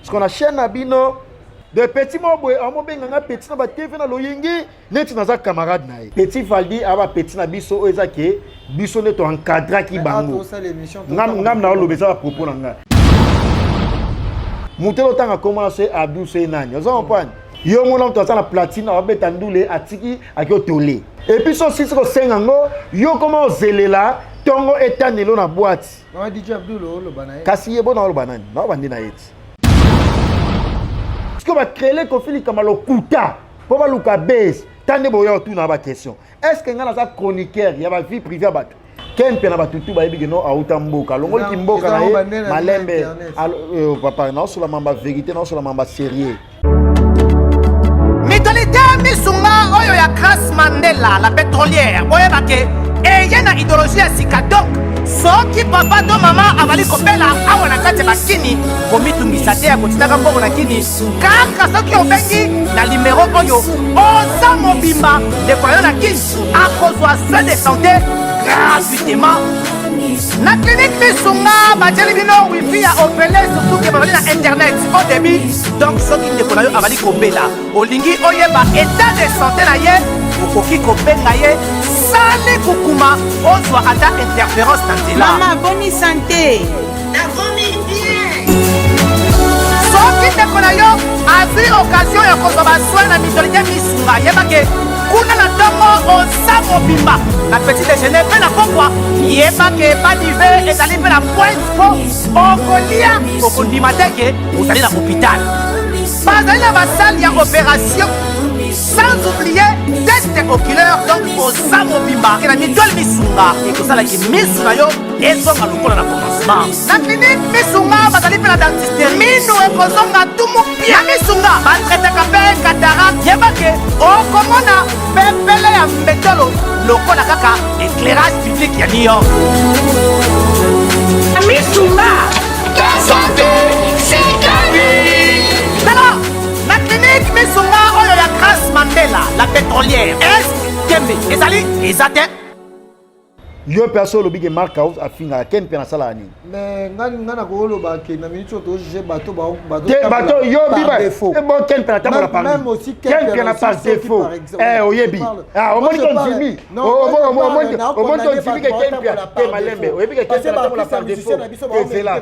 ce qu'on a chaîne à bino de petit mobo amo benganga petit na ba TV na loyingi neti naza camarade na ye petit Valdi aba petit na biso ezake biso neto encadra ki bango ngam na lobeza propos nanga Moutelo tanga commencé à doucer nani ozo comprendre yo mona to na platine a beta ndule atiki akio tolé et puis so sisi ko sengango yo comment zelela tongo etanelo na boîte on DJ Abdoulo lo banaye kasi yebo na lo banani na bandi na yeti parce que va créer conflit comme le kuta pour va luka base tande boyo tout na ba question est-ce que ngana za chroniqueur ya ba vie privée ba ken pe na ba tutu ba yebi no auta mboka longol ki mboka na ye malembe papa na sur la mamba vérité na sur la mamba sérieux Mitolite misunga oyo ya Grace Mandela la pétrolière boye bake et yena idéologie ya sika donc soki papa to mama avali kopela awa na kati bakini komitungisa te ya kotitaka mbongo na kini kaka soki obengi na numéro oyo oza mobimba ndeko yo na kini akozwa soin de santé gratuitement na clinique misunga batieli bino wifi ya opele surtout ke bazali na internet au début donc soki ndeko na yo avali kopela olingi oyeba état de santé na ye okoki kobenga ye sale kukuma ozwa ata interférence na nzela mama boni santé nakomi bien soki ndeko na yo azwi occasion ya kozwa baswin na mitolike misunga yebake kuna na ntongo oza mobimba na petit déjeuner mpe na pokwa yebake badive ezali mpe na pointe po okolia okondima teke ozali na hôpital bazali na basale ya opération sans oublier test oculaire donc oza mobimba ke na mitole misunga ekosalaki misu na yo ezonga lokola na commencement na clinique misunga bazali mpe na dentiste minu ekozonga tumu pia misunga batretaka mpe cataracte yebake okomona pepele ya mbetolo lokola kaka éclairage public ya New York misunga santé alors na clinique misunga oyo ya Grace Mandela la pétrolière est kembe ezali ezate yo perso lobi ke Mark House afinga ken pe na sala ni mais ngana ko lo ba ke na minute to je bato bato yo biba e bon ken pe na tamola par même aussi ken pe na par défaut oyebi o moni ton jimi o moni ton jimi ke ken pe malembe oyebi ke ken pe na tamola par défaut que c'est là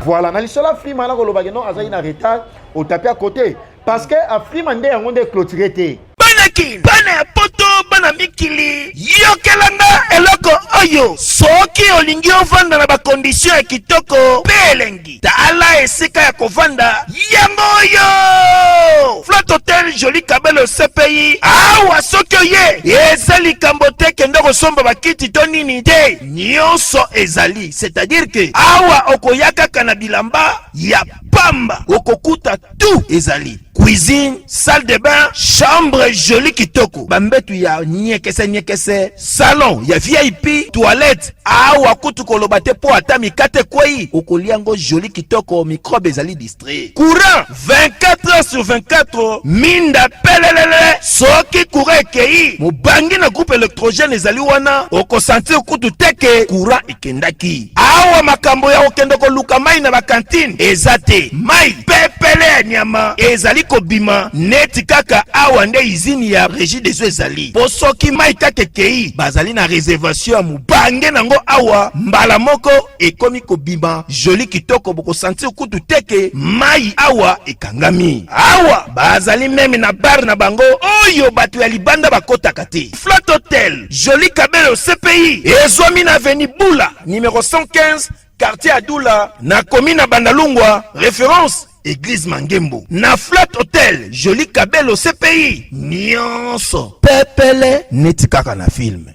voilà na lisola frima na ko lo ba ke non azali na retard au tapis à côté parce que a frima nde yango nde clôturer te banaki bana ya poto bana mikili yokelanga eloko oyo soki olingi ovanda na bakondisio ya kitoko mpe elengi tala esika ya kovanda yango oyo Flat Hotel Joli Kabelo CPI awa soki oye eza likambo te kende kosomba bakiti to nini te nyonso ezali c'est-à-dire que awa okoya kaka na bilamba ya pamba okokuta tout ezali cuisine, salle de bain, chambre jolie kitoko. Bambetu ya nyekese, salon ya VIP, toilette. Awa kutu kolobate po ata mikate kwei. Okoliango jolie kitoko, microbe ezali distrait. Courant 24 heures sur 24. Minda pelelele. Soki courant ekei. Mubangi na groupe électrogène ezali wana. Oko sentir kutu teke courant ekendaki. Awa makambo ya okendoko luka mai na bakantine. Ezate mai pepele nyama ezali kobima neti kaka awa nde izini ya régie des eaux ezali po soki mai kaka ekei bazali na réservation ya mubange nango awa mbala moko ekomi kobima joli kitoko boko sentir kutu teke mai awa ekangami awa bazali meme na bar na bango oyo bato ya libanda bakotaka te Flat Hotel Joli Kabelo CPI ezwami na avenue Bula numéro 115 quartier Adoula na commune Bandalungwa référence Église Mangembo na Flat Hotel Joli Kabelo CPI nyonso pepele neti kaka na film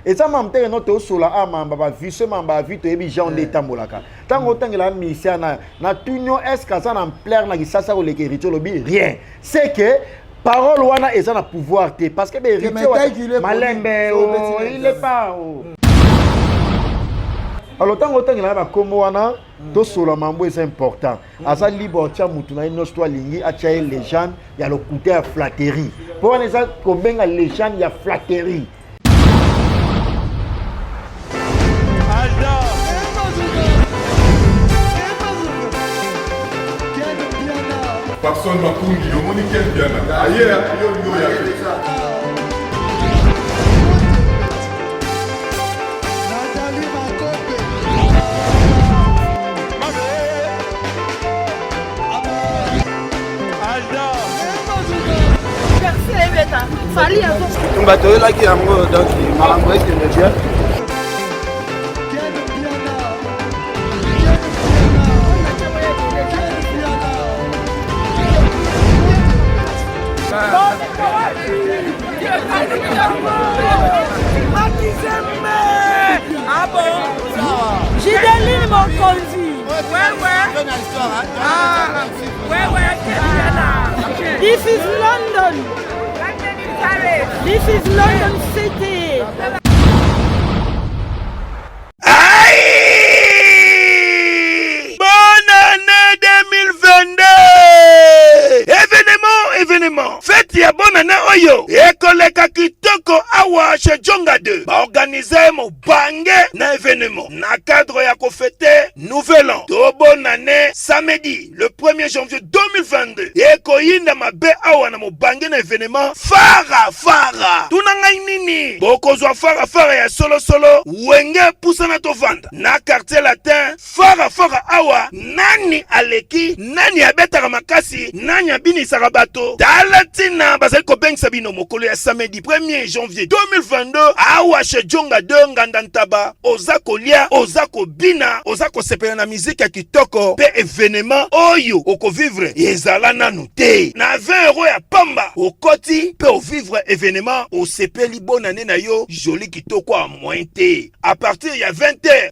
et ça m'a montré notre sola mamba ba visse mamba vite ebi Jean de tambolaka tango tangela mission na tunyo est que ça en plaire na kisasa ko leke rituel bi rien c'est que parole wana eza na pouvoir te parce que be rituel malembe il est pas alors tant autant il a ba kombo wana to solo mambo c'est important asa libre tia mutu na ino histoire lingi atia légende ya le côté ya flatterie pour on eza ko benga légende ya flatterie Papson Makundi, le monique bien. Ailleurs, bato oyelaki yango donc makambo ekende bien. Ah bon? Gideline Mokonzi. This is London. This is London City. Aïe! Bonne année 2022! Événement! Fête ya bonne année oyo! Ekoleka kitoko awa chez Djonga 2. Ba organiser mo bange na événement. Na cadre ya ko fêter nouvel an. To bonne année samedi, le 1er janvier 2022. Ekoyinda mabe awa na mo bange na événement. Fara! Tuna ngai nini? Bokozwa fara ya solo. Wenge pusana to vanda. Na quartier latin, fara awa. Nani aleki? Nani abetaka makasi? Nani abinisaka bato? Talatina bazali kobengisa bino mokolo ya samedi 1er janvier 2022 awa chez Djonga 2 nganda ntaba. Oza kolia, oza kobina, oza kosepela na miziki ya kitoko pe événement oyo okovivre ezala nanu te. Na 20 € ya pamba okoti pe ovivre événement osepeli bonne année na yo joli kitoko a moins te. À partir ya 20h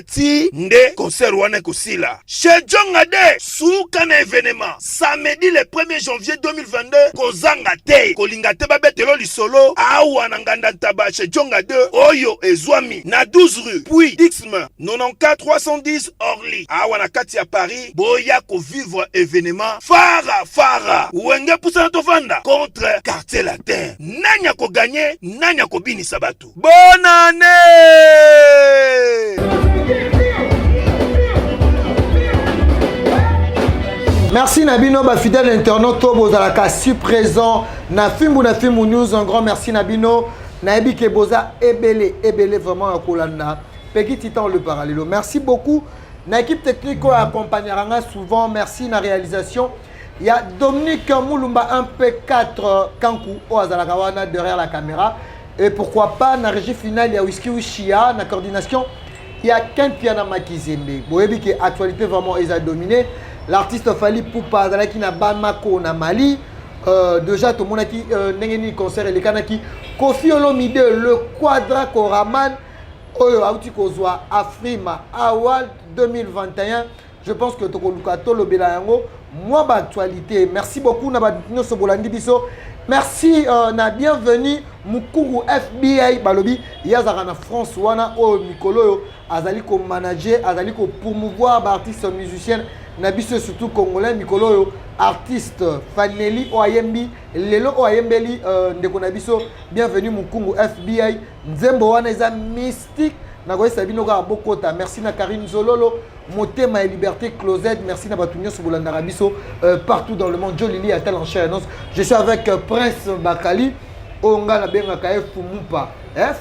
ti nde concert wana kosila chez Djonga 2 suka na événement samedi le 1er janvier 2022 kozanga te kolinga te babetelo lisolo awa na nganda ntaba chez Djonga 2 oyo ezwami na 12 rue puis Dixme 94 310 Orly awa na kati ya Paris boya ko vivre événement fara wenge pusana to vanda contre quartier latin nanya ko gagner nanya ko binisa bato. Bonne année. Merci Nabino, fidèle internaute, bozalaka si présent na Fimbu News. Un grand merci Nabino. Naebi ke boza ebele vraiment à Kolanda. Peggy Titan le parallèle. Merci beaucoup. Na équipe technique qui accompagnera souvent. Merci na réalisation. Il y a Dominique Moulumba un P4 Kankou au Azalakawana derrière la caméra. Et pourquoi pas na régie finale il y a Whisky Ushia na coordination. Il y a Kempiana Makizembe. Boyebi que actualité vraiment ils a dominé. L'artiste Fali Poupa qui na Bamako na Mali. Déjà tout le monde qui n'engeni concert et les kanaki Kofi Olomide le Quadra Koraman Oyo Auti Kozwa Afrima Awal 2021. Je pense que Tokolukato le Belayango moi actualité. Merci beaucoup na Badino Sobolandi Biso. Merci na bienvenue Mukuru FBI Balobi Yazara na France wana o Mikolo azali ko manager azali ko promouvoir ba artistes musiciens na biso surtout congolais Mikolo artiste Faneli Oyembi lelo Oyembeli ndeko na biso bienvenue Mukungu FBI nzembo wana eza mystique na ko sabino ka bokota. Merci na Karine Zololo Motema et Liberté Closet. Merci na Batunyo Sobolanda Rabiso partout dans le monde. Jolili a tel enchaîne annonce. Je suis avec Prince Bakali Onga na benga kae Fumupa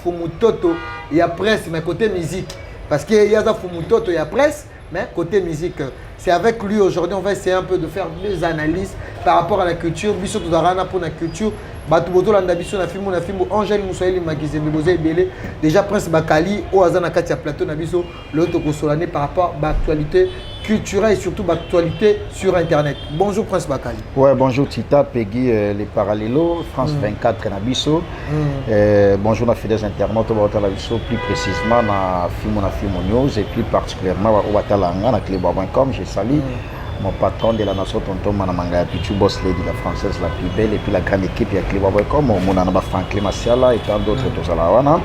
Fumutoto il y a presse mais côté musique parce que il y a ça Fumutoto il y a presse mais côté musique. C'est avec lui aujourd'hui, on va essayer un peu de faire des analyses par rapport à la culture. Biso Tudarana pour la culture. Batuboto Landabiso na filmo Angèle Moussaïli Magizé Bibosé Belé. Déjà Prince Bakali au Azana Katia Plateau Nabiso l'autre Kosolane par rapport à l'actualité culturelle et surtout l'actualité sur internet. Bonjour Prince Bakali. Ouais, bonjour Tita, Peggy, les Parallélos, France 24 Nabiso. Bonjour la fidèles internautes au Nabiso, plus précisément na filmo news et plus particulièrement au Watalanga na clébois.com. Je salue mon patron de la nation Tonton Manamanga Pichu Boss Lady, la française la plus belle et puis la grande équipe ya clébois.com, mon anaba Franklin Masiala et tant d'autres Tozalawana.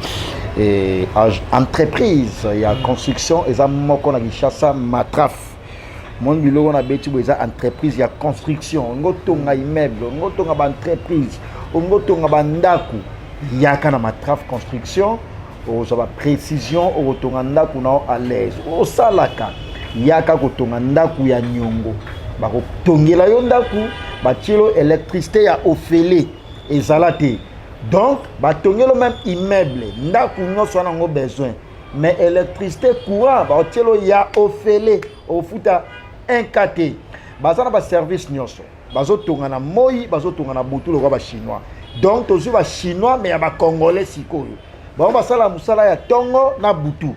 Et entreprise, il y a construction et ça moko na Gishasa Matraf. Mon bilo on a beti boza entreprise ya construction, ngotonga immeuble, ngotonga ba entreprise, ngotonga ba ndaku, yaka na Matraf construction, o ça va précision o tonga ndaku na à l'aise. O salaka yaka kotonga ndaku ya nyongo bakotongela yo ndaku batielo électricité ya ofele ezala te. Donc batongelo même immeuble ndaku nyonso wana ngo besoin mais électricité courant batielo ya ofele ofuta 1 KT bazana ba service nyonso bazotonga na moi bazotonga na butu lokwa ba chinois. Donc tozu ba chinois mais ya ba congolais sikoyo ba basala musala ya tongo na butu.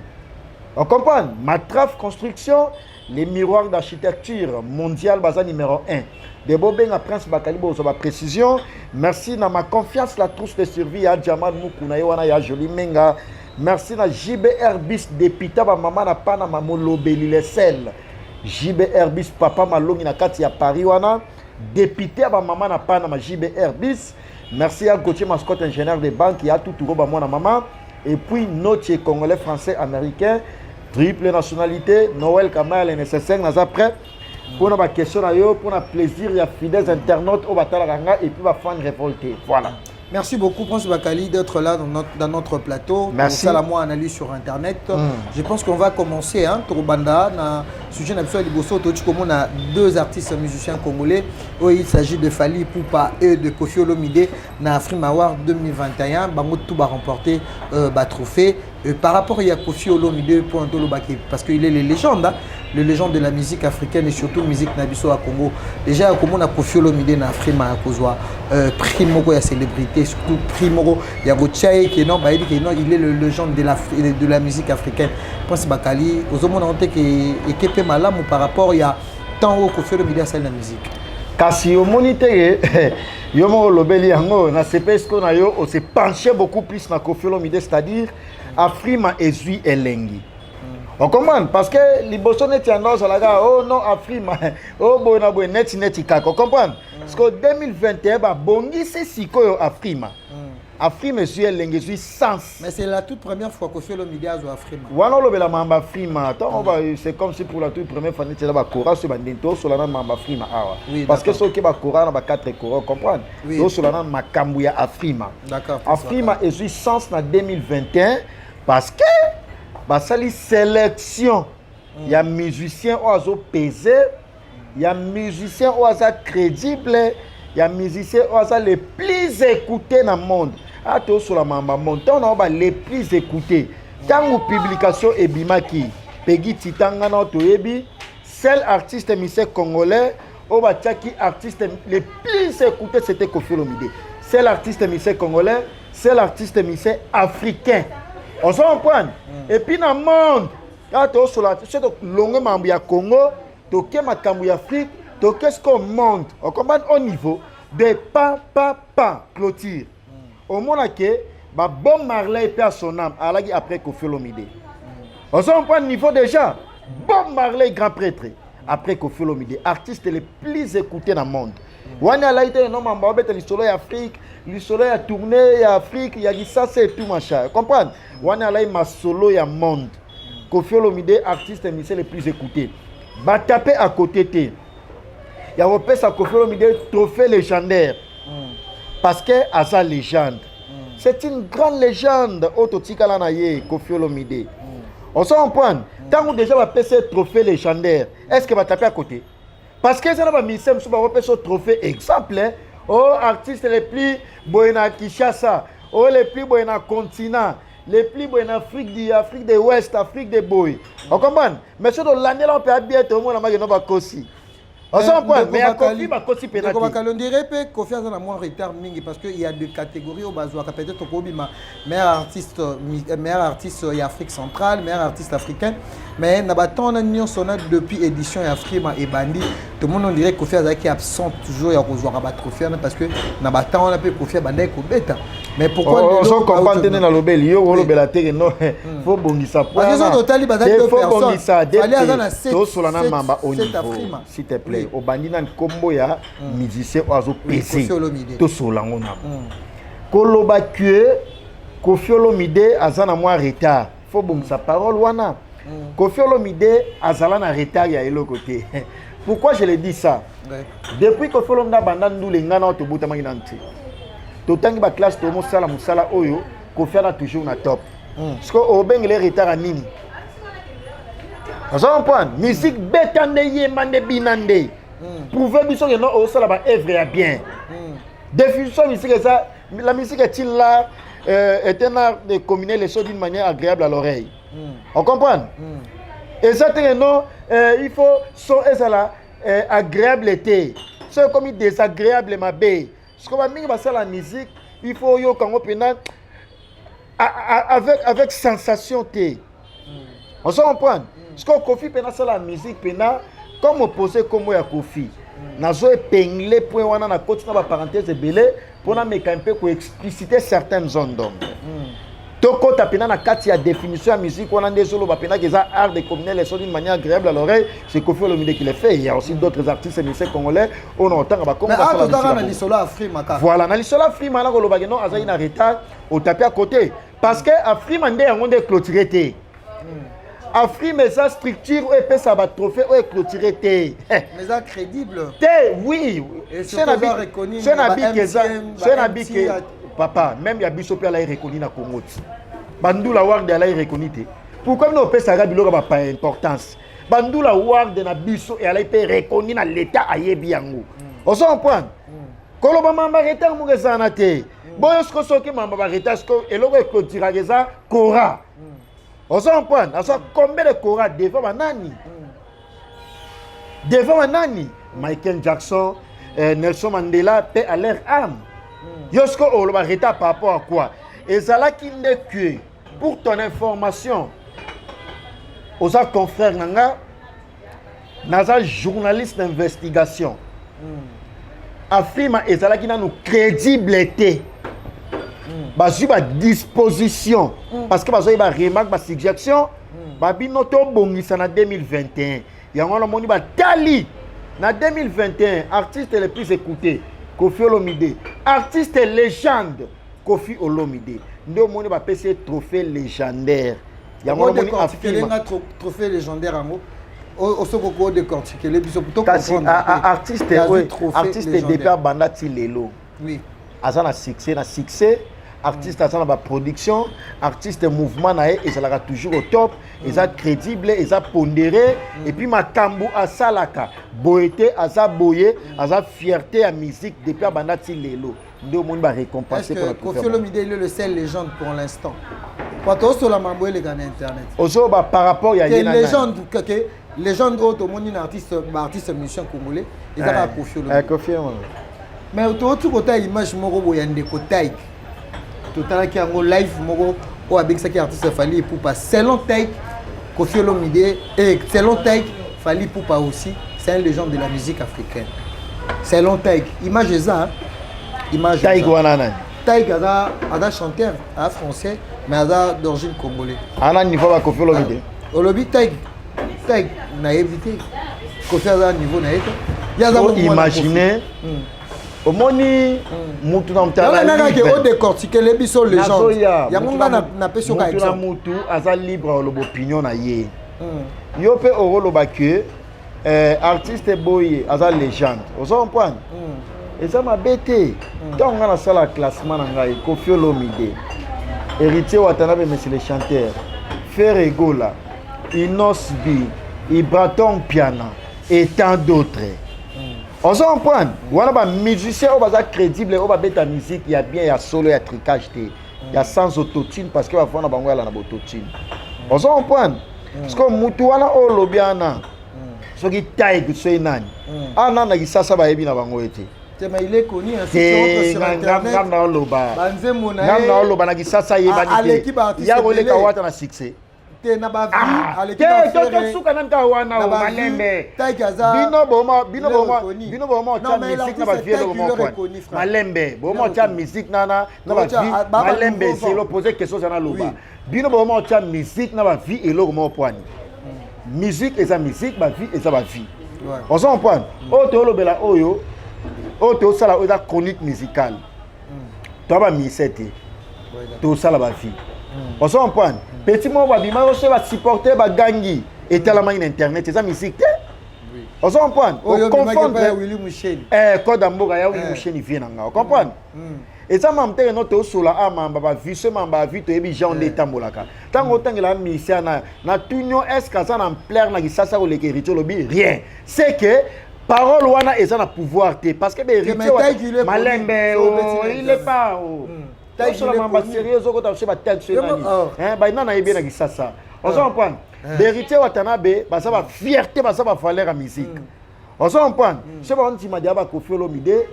On comprend? Matraf Construction, les miroirs d'architecture mondiale, basa numéro 1. De Bobenga Prince Bakali, ma précision. Merci na ma confiance, la trousse de survie à Djamal Moukouna, Yowana, ya Joli Menga. Merci na JBR Bis, Depita, ma maman na pana, maman Lobeli, les sel. JBR Bis, papa Malongi na Kati ya Paris, wana. Dépité, ma maman na pana, ma JBR Bis. Merci à Gauthier Mascotte, ingénieur de banque, qui a tout touré, ma maman. Et puis, notre Congolais, Français, Américain. Triple nationalité, Noël Kamal et nécessaire, nous sommes prêts pour nos questions, pour nos plaisir, il y a fidèles internautes au Batalaganga et puis va faire une révolter. Voilà. Merci beaucoup, Prince Bakali, d'être là dans notre plateau. Merci. Pour ça, moi, analyse sur Internet. Je pense qu'on va commencer. Torobanda, na sujet d'absolu Liboso, on a 2 artistes musiciens congolais. Où il s'agit de Fali Poupa et de Kofi Olomide. Na Afrima Award 2021, Bango tout va remporter trophée. Par rapport à Kofi Olomide, parce qu'il est le légende de la musique africaine et surtout musique nabiso à Congo. Déjà, comme on a Kofi Olomide na Afrima à Kozwa, primo ya célébrité, surtout primo ya Bochaye qui non, il est le légende de la musique africaine. Pense Bakali, aux hommes on a que équipé malam par rapport il y a tant au Kofi Olomide à la musique. Kasi au monité, yomo lobeli yango na CPS qu'on a yo, on s'est penché beaucoup plus na Kofi Olomide, c'est-à-dire Afrima ezui elengi. On comprend parce que les Bosonais tiennent oh non Afrima oh bona bo net kaka. On comprend parce que 2021 ba bongi c'est sikoyo Afrima. Afrima ezui elengi ezui sens. Mais c'est la toute première fois que Kofi Olomide a joué Afrima. Wana lobela mamba Afrima. C'est comme si pour la toute première fois tu ba kora sur bandento sur la mamba Afrima awa. Parce que ceux qui ba kora na ba 4 kora comprendre. Donc sur la makambu ya Afrima. D'accord. Afrima ezui sens na 2021 parce que basali sélection il y a musiciens oiseau pesé il y a musiciens oiseau crédible il y a musiciens oiseau les plus écoutés dans le monde à tout sur la mamba montant on va les plus écoutés tant publication et bimaki Peggy Titanga na toyebi seul artiste musicien congolais au bataki artiste les plus écoutés c'était Kofi Olomide seul artiste musicien congolais seul artiste musicien africain. On s'en prend. Et puis dans le monde, quand tu es sur la tête, tu longue membre ya Congo, tu es makambu ya Afrique, tu es ce qu'on monte. On comprend au niveau de pas clôture. Au moment que Bob Marley perd son âme, après Kofi Olomide. On s'en prend niveau déjà. Bob Marley grand prêtre après Kofi Olomide, artiste le plus écouté dans le monde. Wana la été non mamba obete le soleil Afrique, le soleil a tourné en Afrique, il y a dit ça c'est tout machin. Comprendre? Wana la ma solo ya monde. Kofi Olomide artiste musicien le plus écouté. Ba taper à côté té. Il y a repère sa Kofi Olomide trophée légendaire. Parce que à sa légende. C'est une grande légende autotika la naye Kofi Olomide. On s'en prend. Tant que déjà va passer trophée légendaire, est-ce que va taper à côté? Parce que ça n'a pas mis ça, on va faire ce trophée exemple. Oh, artistes les plus beaux na Kinshasa, oh les plus beaux na continent, les plus beaux en Afrique de l'Ouest, Afrique de Boy. On comprend? Mais sur l'année là on peut bien tout le monde na ba kosi. On s'en prend, mais à Kofi ba kosi penalty. On dirait que Kofi a un moins retard mingi parce qu'il y a 2 catégories au bazoa peut-être au Kobima meilleur artiste et Afrique centrale, meilleur artiste africain. Mais on a depuis édition et Afrima et Bandi, tout le monde on dirait que Kofi est absent toujours et on a trophée parce que on a pu Kofi Bandai Kobeta. Mais pourquoi on comprend tenir dans l'obel yo on lobela terre non faut bongisa point. Parce que totali bazaki deux personnes. Bongisa dès to solana mamba au niveau s'il te plaît. Au bandi nan kombo ya musicien oiseau PC. To solango na. Koloba que Kofi Olomide azana moi retard. Faut bongisa parole wana. Kofi Olomide azala na retard ya elo côté. Pourquoi je le dis ça? Depuis que Kofi Olomide banda ndule ngana to butama inanti. Totangi ba classe to mosala musala oyo Kofi a toujours na top. Parce que au beng les retard à nini. On s'en prend musique betande yemande binande. prouver biso que non au sala ba œuvre bien. Définition musique ça, la musique est-il là est un art de combiner les choses d'une manière agréable à l'oreille. On comprend? Et ça non, il faut son et ça là agréable été. C'est comme désagréable ma bé. Ce qu'on va dire c'est la musique, il faut yo quand on avec sensation té. On se comprend? Ce qu'on Kofi pena c'est la musique pena comme opposé comme ya Kofi. Nazo épinglé point wana na côté na ba parenthèse belé pour na meka un peu pour expliciter certaines zones d'ombre. Toko tapena na kati ya définition ya musique wana ndezolo ba pena que ça art de combiner les sons d'une manière agréable à l'oreille, c'est Kofi Olomide qui le fait. Il y a aussi d'autres artistes musiciens congolais on entend ba comme ça. Voilà, na lisolo Afrima na koloba que non azayi na retard au tapé à côté parce que Afrima ndé yango ndé clôturer té. Afrime sa structure et ça va trophée ou clôturé té. Mais ça crédible. Té oui. C'est un reconnu. C'est un habit que papa même ya biso pe la reconnu na Congo. Bandula ward la reconnu té. Pourquoi nous pe ça biloko pas importance. Bandula ward na biso et la pe reconnu na l'état ayebi yango. On s'en prend. Koloba mamba retard mo rezana té. Boyo sko soki mamba ba retard sko eloko clôtura geza kora. On s'en prend, on s'en combien de Cora devant Manani. Devant Manani, Michael Jackson, Nelson Mandela, paix à leur âme. Yosko Olobareta par rapport à quoi? Et ça là qui n'est que, pour ton information, aux confrères Nanga, Naza journaliste d'investigation. Afrima et ça là qui n'a nous crédibilité. Basu ba disposition parce que basu ba remarque ba suggestion ba binoto bongisa na 2021 yango na moni ba tali na 2021 artiste le plus écouté Kofi Olomide artiste légende Kofi Olomide ndo moni ba PC trophée légendaire yango na moni Afrima trophée légendaire amo au sokoko de cortiquer les biso plutôt comprendre artiste oui artiste depuis bandati lelo oui azana succès artiste à la production, artiste mouvement et ça sera toujours au top, et ça crédible, et ça pondéré, et puis ma tambour à salaka, boété, à ça boyé, à ça fierté à musique depuis à Bandati Lelo. Nous monde va récompenser pour la Kofi Olomide est le seul légende pour l'instant. Quand on sur la mamboé les gars internet. Aussi par rapport à une légende que légende autre monde un artiste musicien congolais, et ça va Kofi Olomide. Kofi Olomide. Mais autour côté image moko boyande côté total qui a un live moko ou avec ça qui artiste Fally Ipupa selon Taïk Kofi Olomide et selon Taïk Fally Ipupa aussi c'est un légende de la musique africaine selon Taïk image ça image Taïk wanana Taïk a chanteur en français mais a d'origine congolais ana niveau ba Kofi Olomide Olomide Taïk na évité Kofi a niveau na été imaginer au moni mutu na mtala libre on décortiquer les biso légende ya monga na peso ka exemple mutu aza libre au opinion na ye yo pe oro ba que artiste boye aza légende on comprend et ça m'a bêté quand on a la salle classement na ngai Kofi Olomide héritier Watanabe monsieur le chanteur Ferregola Inos B Ibraton Piana et tant d'autres. On s'en comprend. Voilà, bah, musicien, on va être crédible, on va mettre la musique, il y a bien, il y a solo, il y a tricage, il y a sans autotune parce qu'il va faire un autotune. On s'en comprend. Parce que Moutouana, oh, l'obiana, ce qui taille, c'est nani. Ah, non, ça va être bien avant été. Mais il est connu, c'est sur Internet. Il y a un succès. Na ba vie à l'équipe suka na nta wana o malembe bino bomo cha musique na ba vie lo mo kwa malembe bomo cha musique na ba vie malembe c'est l'opposé question ça na loba bino bomo cha musique na ba vie et lo mo poani musique et sa musique ba vie et sa ba vie on s'en prend o to lobela oyo o to sala o da chronique musicale to ba misete to sala ba vie on s'en prend petit mot babima aussi va supporter ba gangi et tellement une internet c'est ça musique on s'en prend on confondre Willy Moucheni code amboka ya Willy Moucheni vient nga on comprend et ça m'a monté notre solo ama ba vie mamba vie to ebi Jean d'état molaka tango tangela mission na tunyo est-ce que ça en plaire na kisasa ko leke rito lobi rien c'est que parole wana eza na pouvoir te parce que héritier malembe il est pas sur la mamba sérieuse ko ta ba tête sur nani ba ina na yebena kisasa on se comprend héritier watanabe ba ça ba fierté ba ça ba valeur à musique on se comprend c'est pas on dit Madiaba Koffi Olomide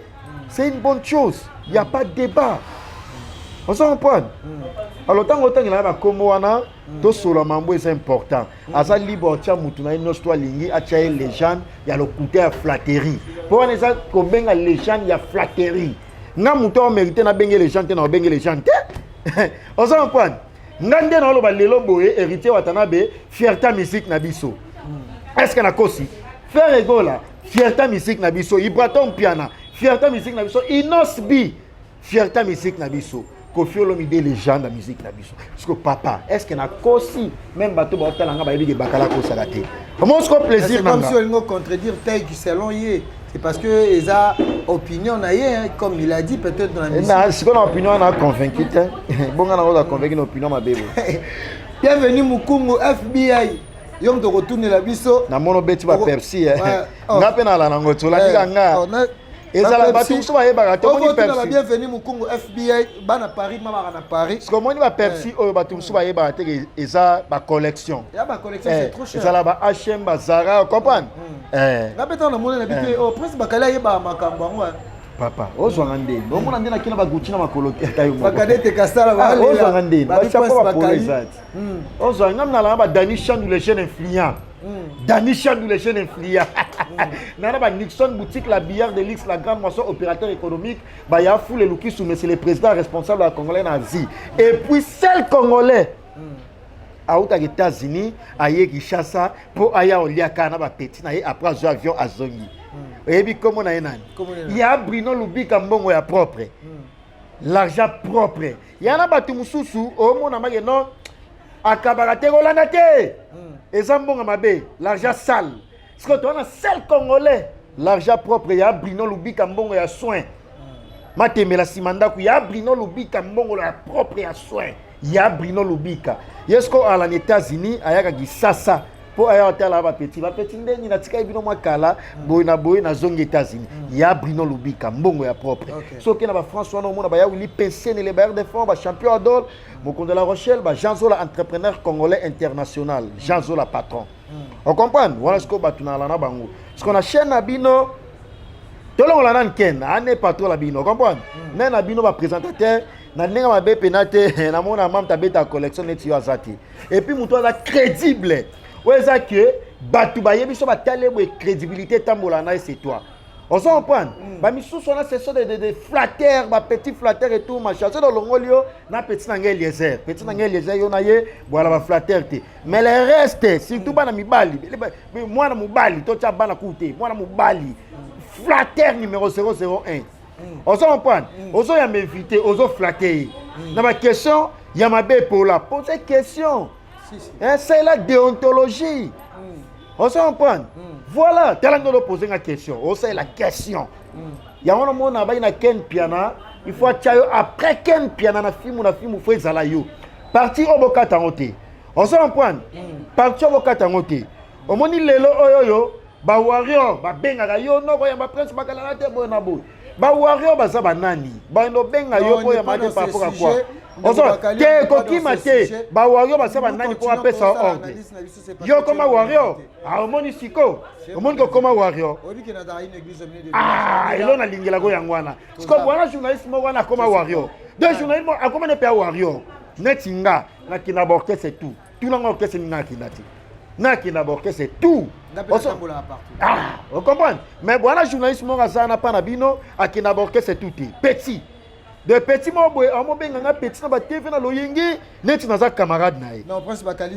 c'est une bonne chose il y a pas de débat on se comprend alors tant autant il y a ba komo wana to solo mambo c'est important asa libre tia mutu na ino sto lingi atia légende ya le côté à flatterie pour on ça ko benga légende ya flatterie nga mutu o mérité na benga légende na benga légende on se comprend ngande na lo ba lelo boye héritier watanabe fierté musique na biso est-ce que na kosi faire égola fierté musique na biso Ibraton piana fierté musique na biso Inosbi fierté musique na biso Koffi Olomide légende de la musique na biso parce que papa est-ce que na kosi même bato ba otalanga ba yebi bakala ko salate comment est-ce que plaisir comme si on contredire tel qui selon yé c'est parce que ils a opinion na yé comme il a dit peut-être dans la musique na c'est qu'on a opinion on a convaincu bon on a convaincu une opinion ma bébé bienvenue Mukungu FBI yom de retourner la biso na mono beti ba Pepsi ngape na la nango tola nga et ça la batu so ba yeba to moni Pepsi bienvenue Mukungu FBI bana Paris mama na Paris parce que moni ba Pepsi o batu so ba yeba te eza ba collection ya ba collection c'est trop cher ça la ba H&M ba Zara comprendre ngape to na mona na bité o prince bakala yeba makambo ngo papa ozwanga ndeni omona ndeni akina baguchi na makolo tayo moko bakadete kasala ba ozwanga ndeni bachapo ba polizati ozwanga mnala ba Dani Chandou les jeunes influents Dani Chandou les jeunes influents nana ba Nixon boutique la billard de Lix la grande moisson opérateur économique ba ya fou le Lukisu mais c'est le président responsable de la Congolais nazi et puis seul Congolais à aux États-Unis aye Kinshasa pour aya oliaka na ba petit na après zo avion à Zongi. Et puis comment on a il y a Bruno Lubika mbongo ya propre. L'argent propre. Il y en a batu mususu au monde na non akabarate rolanda te. Et ça mbongo mabe, l'argent sale. Parce que toi on a seul congolais, l'argent propre, il y a Bruno Lubika mbongo ya soin. Matemela simanda ku ya Bruno Lubika mbongo ya propre ya soin. Il y a Bruno Lubika. Yesko à les États-Unis ayaka gisasa. Pour aller à la petit ndeni na tika ibino makala boy na zongi États-Unis ya Bruno Lubika mbongo ya propre so que na ba François no mona ba ya Willy Pensé les bailleurs de fonds ba champion d'or Moko de la Rochelle ba Jean Zola entrepreneur congolais international Jean Zola patron on comprend voilà ce que batuna la na bango ce qu'on a chaîne na bino tolo la nan ken ane patron la bino comprend mais na bino ba présentateur na nenga mabe penate na mona mam tabeta collection net yo azati et puis muto la crédible. Ouais, ça que Batu Bayebi so batale crédibilité tambola na c'est toi. On s'en comprend. Ba misu so na c'est de flatteurs, ba petit flatteur et tout machin. C'est dans l'ongolio na petit nangel Eliezer. Petit nangel Eliezer yo na ye voilà ba flatteur te. Mais le reste surtout ba na mibali. Moi na mobali to tia ba na koute. Moi na mobali. Flatteur numéro 001. On s'en comprend. Ozo ya m'inviter, ozo flatter. Na ba question, ya mabe pour la poser question. C'est la déontologie. On se comprend. Voilà, tu as poser une question. On sait la question. Il y a un moment où il y a Ken Piana. Il faut après Ken Piana, na film ou fait Zalayo. Parti au Bokatangote. On se comprend. Parti au Bokatangote. Au moment où lelo oyoyo, ba warrior, ba benga yo no ko ya ba prince bakala te bo na bo. Ba warrior ba za banani. Ba no benga yo ko ya ma te par rapport à quoi? Ozo te kokima te ba wario ba saba nani pour appeler ça ordre yo comme wario a omoni siko omoni ko comme wario ah ilo na lingela go yangwana siko bwana journaliste mo wana comme wario deux journalistes mo akoma ne pe wario netinga na kinaborke c'est tout tout na ngorke c'est na kinati na kinaborke c'est tout ah on comprend mais bwana journaliste mo ngazana pa na bino akinaborke c'est tout petit. De petits mots, on m'a petit na TV na loyengi, net na za camarade naï. Non, Prince Bakali.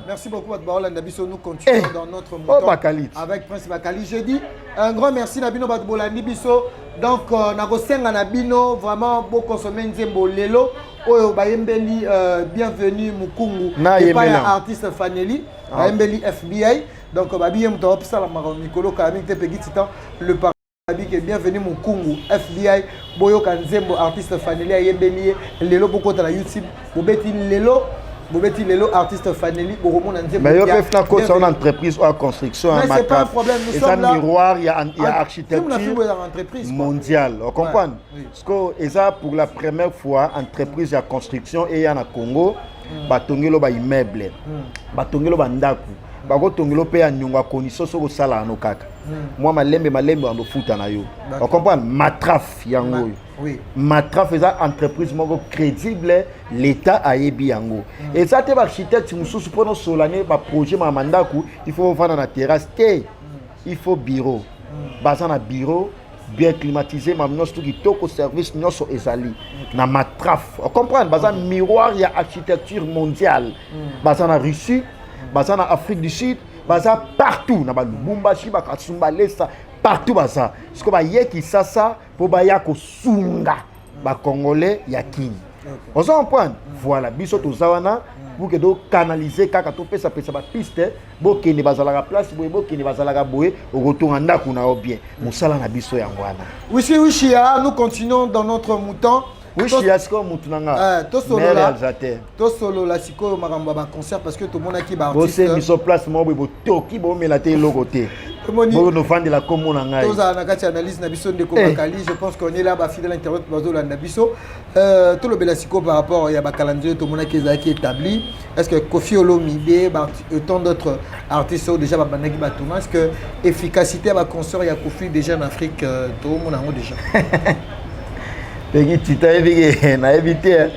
Merci beaucoup Batbaola Nabiso, nous continuons dans notre mouton avec Prince Bakali. Je dis un grand merci Nabino Batbaola Nabiso. Donc nagosenga Nabino vraiment beau consommer nzembo lelo oyo bayembeli bienvenue Mukungu et pas artiste Faneli, bayembeli FBI. Donc babiye muto opsa la maro Mikolo Kamik te pegi titan le bienvenue Mukungu FBI Boyo Kanzembo artiste Faneli ayembeli lelo boko ta YouTube bobeti lelo Bobeti lelo artiste Faneli Boromo Nanze. Mais il y a une entreprise ou une construction. Mais c'est pas un problème, nous sommes là. Il y a un miroir, il y a architecture mondiale. Vous comprenez? Parce que ça pour la première fois, entreprise de construction et il y a en Congo, batongelo ba immeuble, batongelo ba ndaku, bakotongelo pe ya nyonga koniso soko sala anokaka. Moi malembe ando futa na yo. Vous comprenez? Matraf yango. Oui. Matraf est une entreprise crédible, l'État a ébi yango. Et ça, c'est l'architecte, si pour nous solaner, un projet, il faut faire dans la terrasse, il faut bureau. Basant na bureau, bien climatisé, mais nous avons tout service, nous sommes ezali. Na matraf. Vous comprenez? Basant miroir, il y a architecture mondiale. Basant na Russie, basant na Afrique du Sud, basant partout. Na Lubumbashi, Katsumba, Lesa. Partout ça. Ce que yeki ça pour baya ko sunga ba congolais yakini. On s'en prend. Voilà, biso to zawana pour que do canaliser kaka to pesa ba piste bo kene bazala la place bo kene bazala ka boye au retour en ndaku na bien. Musala na biso yangwana. Oui, nous continuons dans notre mouton. Oui, je suis Moutunanga. To solo la siko maramba ba concert parce que tout le monde qui ba artiste. Vous mise en place mo bo toki bo melaté logoté. Bo no vendre la commune nga. Toza na kati analyse na biso ndeko bakali, je pense qu'on est là ba fidèle internet bazo la biso. To lo bela siko par rapport ya ba calendrier tout le monde qui est établi. Est-ce que Koffi Olomide et tant d'autres artistes sont déjà ba banaki ba tourner? Est-ce que efficacité ba concert ya Koffi déjà en Afrique tout le monde a déjà. Pegi tita na éviter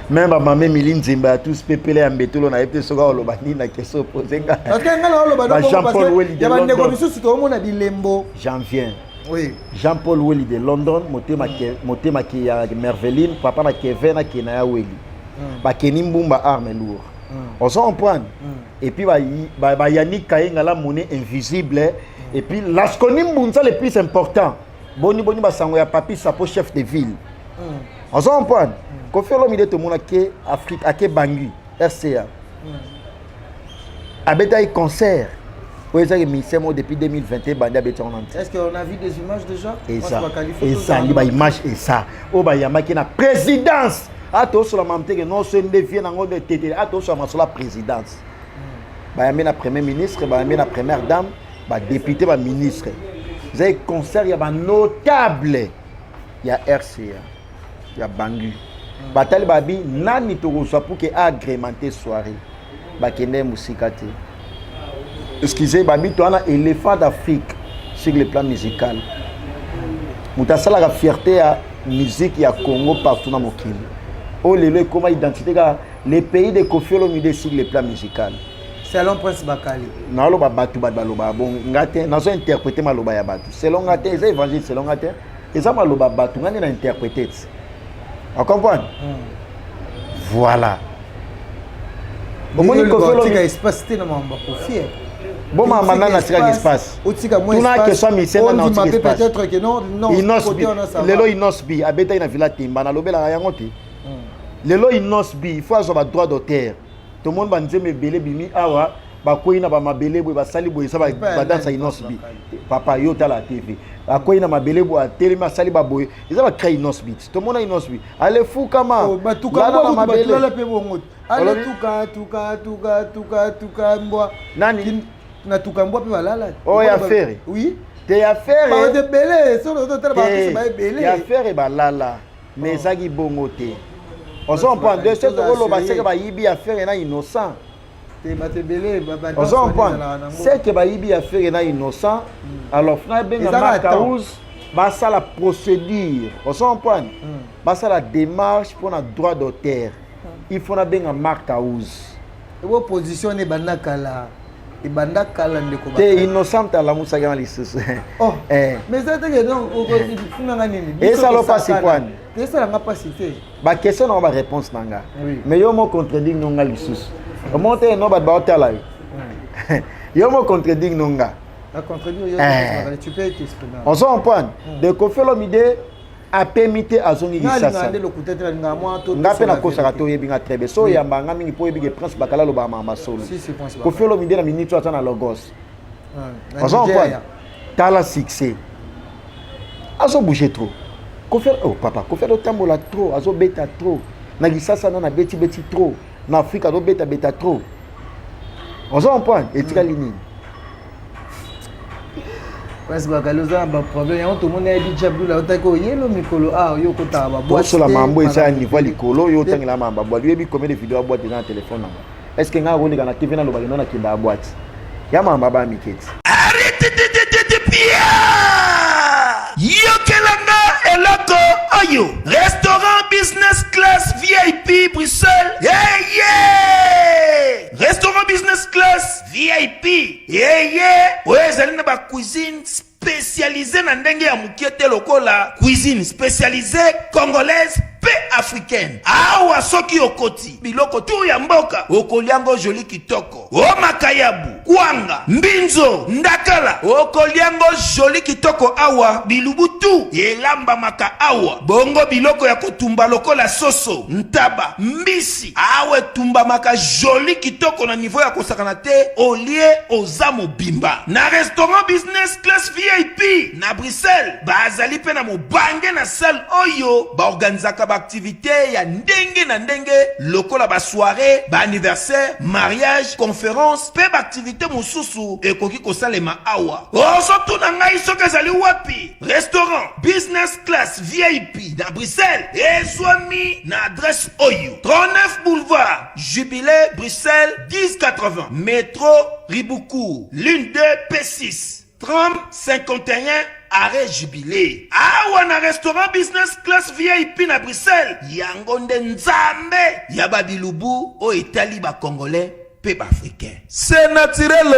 même maman Miline Zimba tous pepele ambetolo na éviter soka olobani na question poser nga parce que ngala olobani Jean-Paul Welly de London j'en viens oui Jean-Paul Welly de London motema ki ya Merveline papa na Kevin na Kenaya Welly ba Kenimbumba arme lourd on s'en prend et puis ba Yannick Kayenga la monnaie invisible et puis l'askonimbunza le plus important boni ba sango ya papi sapo chef de ville. On s'en prend. Koffi Olomide tout le monde qui Afrique, à Bangui, RCA. Abeta y concert. Vous avez depuis 2021, est-ce qu'on a vu des images déjà? Et ça, les images et ça. Oh bah yama qui na présidence. Ato sur la mamte que non se devient en de tété. Ato sur la présidence. Bah yama na premier ministre, bah yama na première dame, bah député, bah ministre. Vous avez concert, il y a notable. Il y a RCA. Il y a Bangui. Batal Babi, nani togosa pour que agrémenter soirée. Bakene Moussikate. Excusez, Babi, tu as un éléphant d'Afrique sur le plan musical. Moutassala la fierté à musique et à Congo partout dans mon pays. Oh, le comment identité les pays de Koffi Olomide sur le plan musical. Selon Prince Bakali. Non, le batu baloba bon ngate, nous avons interprété maloba ya batu. Selon ngate, les évangiles selon ngate, et ça maloba batu ngane na interprété. On comprend? Voilà. Bon, moi, il y a espace, c'est bon, maintenant, il y a espace. Tu n'as que ça, mais c'est un espace. Peut-être que non, non. Lelo inosbi, abeta ina villa timba na lobela yangote. Lelo inosbi, il faut avoir droit d'auteur. Tout le monde va dire mais belé bimi awa, ba koina ba mabele bo ba sali bo ça ba dansa inosbi. Papa yo ta la TV. A koina mabele bo a télé ma sali ba boy. Ils va créer inosbi. Tout le monde a inosbi. Allez fou kama. Ba tout kama mabele. Allez tuka mbwa. Nani na tukambwa pe balala. Oh ya faire. Oui. Te affaire. Ba de belé, so do tala ba pe belé. Ya faire balala. Mais ça qui bongote. On s'en prend de ce rôle ba c'est que ba yibi affaire na innocent. Te ba te belé ba. On s'en prend. C'est que ba yibi affaire na innocent. Alors fna benga Marcaouz ba ça la procédure. On s'en prend. Ba ça la démarche pour un droit d'auteur. Il faut na benga Marcaouz. Et vos positions ne banakala. Ibanda kala ndeko ba. Te innocent à la musa dans les sous. Oh. Mais ça te donc funanga nini? Et ça lo passe quoi? Et ça n'a pas cité. Ba question na ba réponse nanga. Oui. Mais yo mo contredire nonga les sous. Monter no ba ba tala. Yo mo contredire nonga. La contredire yo tu peux t'exprimer. On s'en prend. De Koffi Olomide a permité à zongi sasa. Ngape na kosa to yebi nga trebe. So yamba nga mingi po yebi prince bakala lo ba mama solo. Koffi Olomide na minute atana na logos. On s'en prend. Tala succès. Azo bouger trop. Koffi oh papa, Koffi do tambola trop, azo beta trop. Na gisasa na beti trop. na Afrique do beta trop on s'en prend et tika ligne parce que bakaloza ba problème on tout monde a dit Abdul on ta ko yelo mikolo yo ko ta ba boîte sur la mambo et ça niveau likolo yo tangela mamba boîte lui bi combien de vidéos boîte dans téléphone est-ce que nga roni kana TV na loba na kinda boîte ya mamba ba miketi arrête de pia yokelanga eloko oyo restaurant business class VIP Bruxelles restaurant business class VIP ouais zali na ba cuisine spécialisée na ndenge ya mukiete lokola cuisine spécialisée congolaise pe africaine awa soki okoti biloko tu ya mboka okoliango joli kitoko o makayabu kwanga mbinzo ndakala okoliango joli kitoko awa bilubutu elamba maka awa bongo biloko ya kotumba lokola soso ntaba mbisi awe tumba maka joli kitoko na niveau ya kosakana te olie oza mobimba na restaurant business class VIP na Bruxelles bazali pe na mobange na salle oyo baorganizaka activité ya ndenge na ndenge lokola ba soirée ba anniversaire mariage conférence pe ba activité mosusu ekoki kosalema awa osoto na ngai soki ezali wapi restaurant business class VIP na Bruxelles ezwami na adresse oyo 39 boulevard Jubilé Bruxelles 1080 métro Ribuku l'une de P6 30 51 arrêt Jubilé awa na restaurant business class VIP na Bruxelles yango nde nzambe ya babilubu o etali ba congolais pe ba africain c'est naturel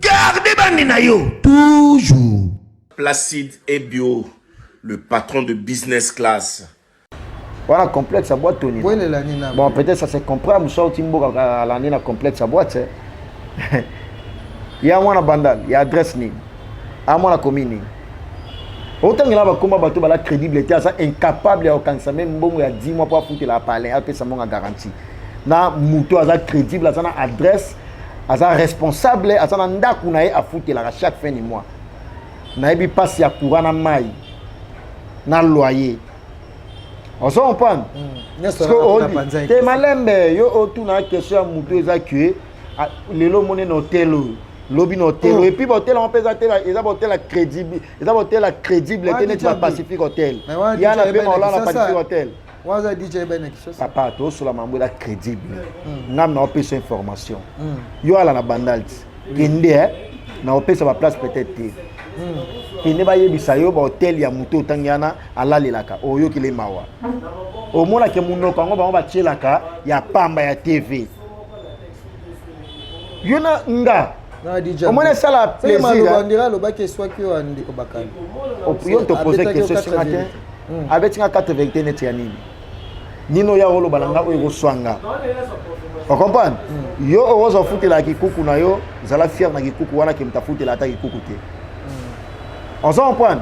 gardez bandi na yo toujours Placide et Bio, le patron de business class. voilà complexe à boîte Tony bon peut-être ça se comprend muso timbo à l'année na complexe à boîte il y a moi na bandal il y a adresse ni à moi la commune autant que là va combat bateau la crédibilité ça incapable à quand ça même bon il y a 10 mois pour foutre la palais après ça mon garantie na muto aza crédible aza na adresse aza responsable aza na ndaku na a foutre la chaque fin du mois na ebi passe ya courant na mai na loyer on s'en prend parce que te malembe yo otuna question ya muto eza que lelo moné no telo lobby hotel et puis hôtel on peut ils ont hôtel crédible ils ont hôtel crédible et net Pacific Hotel il y a la bien on la Pacific Hotel waza DJ ben qui ça papa to sur la mambo la crédible ngam na opé cette information yo ala na bandalt kende na opé sa place peut-être kende ba yebisa yo ba hôtel ya muto tangana ala lelaka oyo kile mawa o mona ke munoko ngo ba tielaka ya pamba ya TV yo na nga au moins ça la plaisir on dira le bac soit que on dit bakali yo te poser question ce matin avec 420 net ya nini nino ya rolo balanga o swanga on comprend yo ozo futi la kikuku na yo zala fier na kikuku wana ki mtafuti la ta kikuku te on s'en prend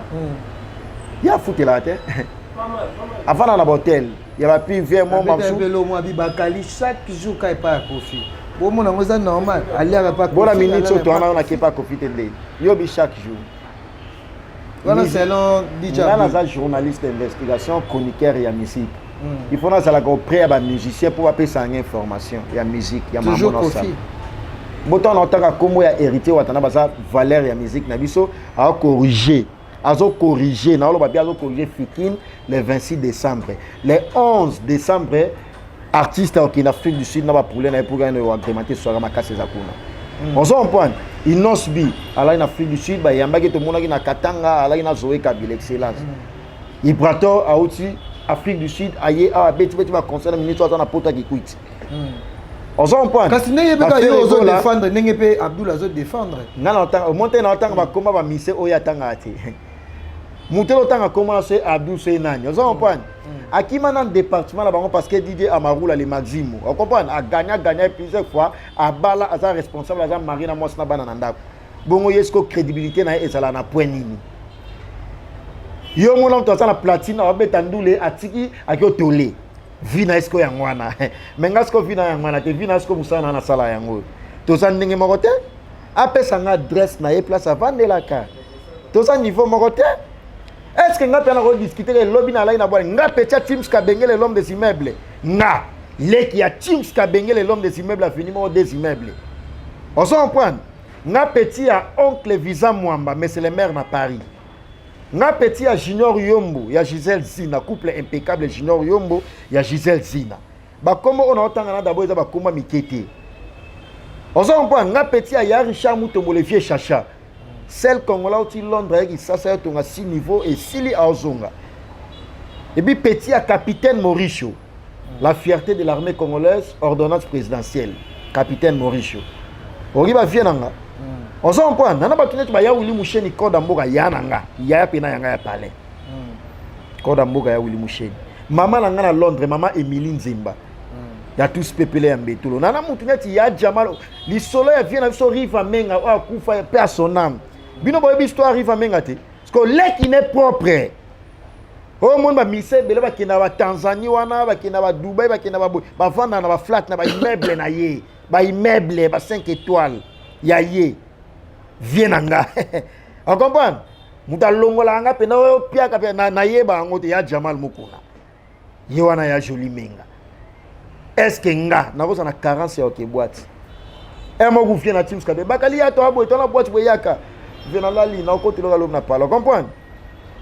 ya futi la te avant na hôtel ya ba pi vers mon mamsou belo mo abi bakali chaque jour kai pa kofi bon mon amoza normal aller à pas bon la minute surtout on a qui pas profiter de yo bi chaque jour voilà selon DJ on a un journaliste d'investigation chroniqueur et musique il faut ça la prêt à musicien pour appeler ça une information il y a musique il y a toujours coffee boton en tant que comme ya hérité watana baza valeur ya musique na biso a corriger na lo ba bien corriger Fikine le 26 décembre le 11 décembre artiste qui en Afrique du Sud n'a pas problème pour gagner ou agrémenter soirée makasi za kuna on s'en prend Inos Bi ala en Afrique du Sud ba yamba ke to mona ki na Katanga ala ina Zoé Kabila excellence Ibrato a aussi Afrique du Sud aye a beti va concert ministre na pota ki quit on s'en prend kasi nenge pe ka yo zo défendre nenge pe Abdul zo défendre na temps monter na temps ba komba ba mise oya tanga ate mutelo tanga commencer Abdul c'est nani on s'en prend Akima dans le département là parce que Didier Amarou là les Maximo on comprend a gagné plusieurs fois a bala a responsable a Marina Mosna banana ndako bongo yesko crédibilité na ezala na point nini yo mona to ça la platine a betandule atiki akio tolé vina esko ya ngwana menga sko vina ya ngwana te vina esko musana na sala yango to ça ndenge mokote apesa nga adresse na e place avant de la carte to ça niveau mokote. Est-ce que nous avons discuté de lobby na la na boire nga petit Teams ka bengele l'homme des immeubles nga Les qui a Teams Kabengele, l'homme des immeubles, a fini des immeubles. On s'en prend. Nga petit à oncle Visa Mwamba, mais c'est le maire à Paris. Nga petit à Junior Yombo, il y a Gisèle Zina, couple impeccable Junior Yombo, il y a Gisèle Zina. Bah comment on a autant d'abord ils ont comment mikete. On s'en prend. Nga petit à ya Richard Moutombo le vieux chacha. Celle Congola au Londres qui ça est à 6 niveaux et Sili à Ozonga. Et puis petit à capitaine Mauricio. La fierté de l'armée congolaise, ordonnance présidentielle. Capitaine Mauricio. On va venir. On s'en prend. Nana Batunet Baya Willy Moucheni Kodamboga Yananga. Yaya Pena Yanga ya Palais. Kodamboga ya Willy Moucheni. Maman Langa à Londres, maman Emiline Zimba. Il y a tous peuplés en bétulo. Nana Moutunet ya Jamal. Les soleils viennent à Riva Menga. Ah, Koufa, paix à son âme. Bino Boyebi histoire Riva Menga. Parce que l'air qui n'est propre. Oh mon ba mise bele ba kina ba Tanzanie wana ba kina ba Dubai ba kina ba vanda na ba flat na ba immeuble na ye ba immeuble ba 5 étoiles ya ye vienanga on comprend muta longola nga pe na pia ka pe na ye ba ngote ya Jamal Mukuna ye wana ya Joli Menga est-ce que nga na ko sana carence ya ke boîte e mo ku fie na Teams ka be bakali ya to abo to na boîte boyaka viena la li na ko tilo na pala comprend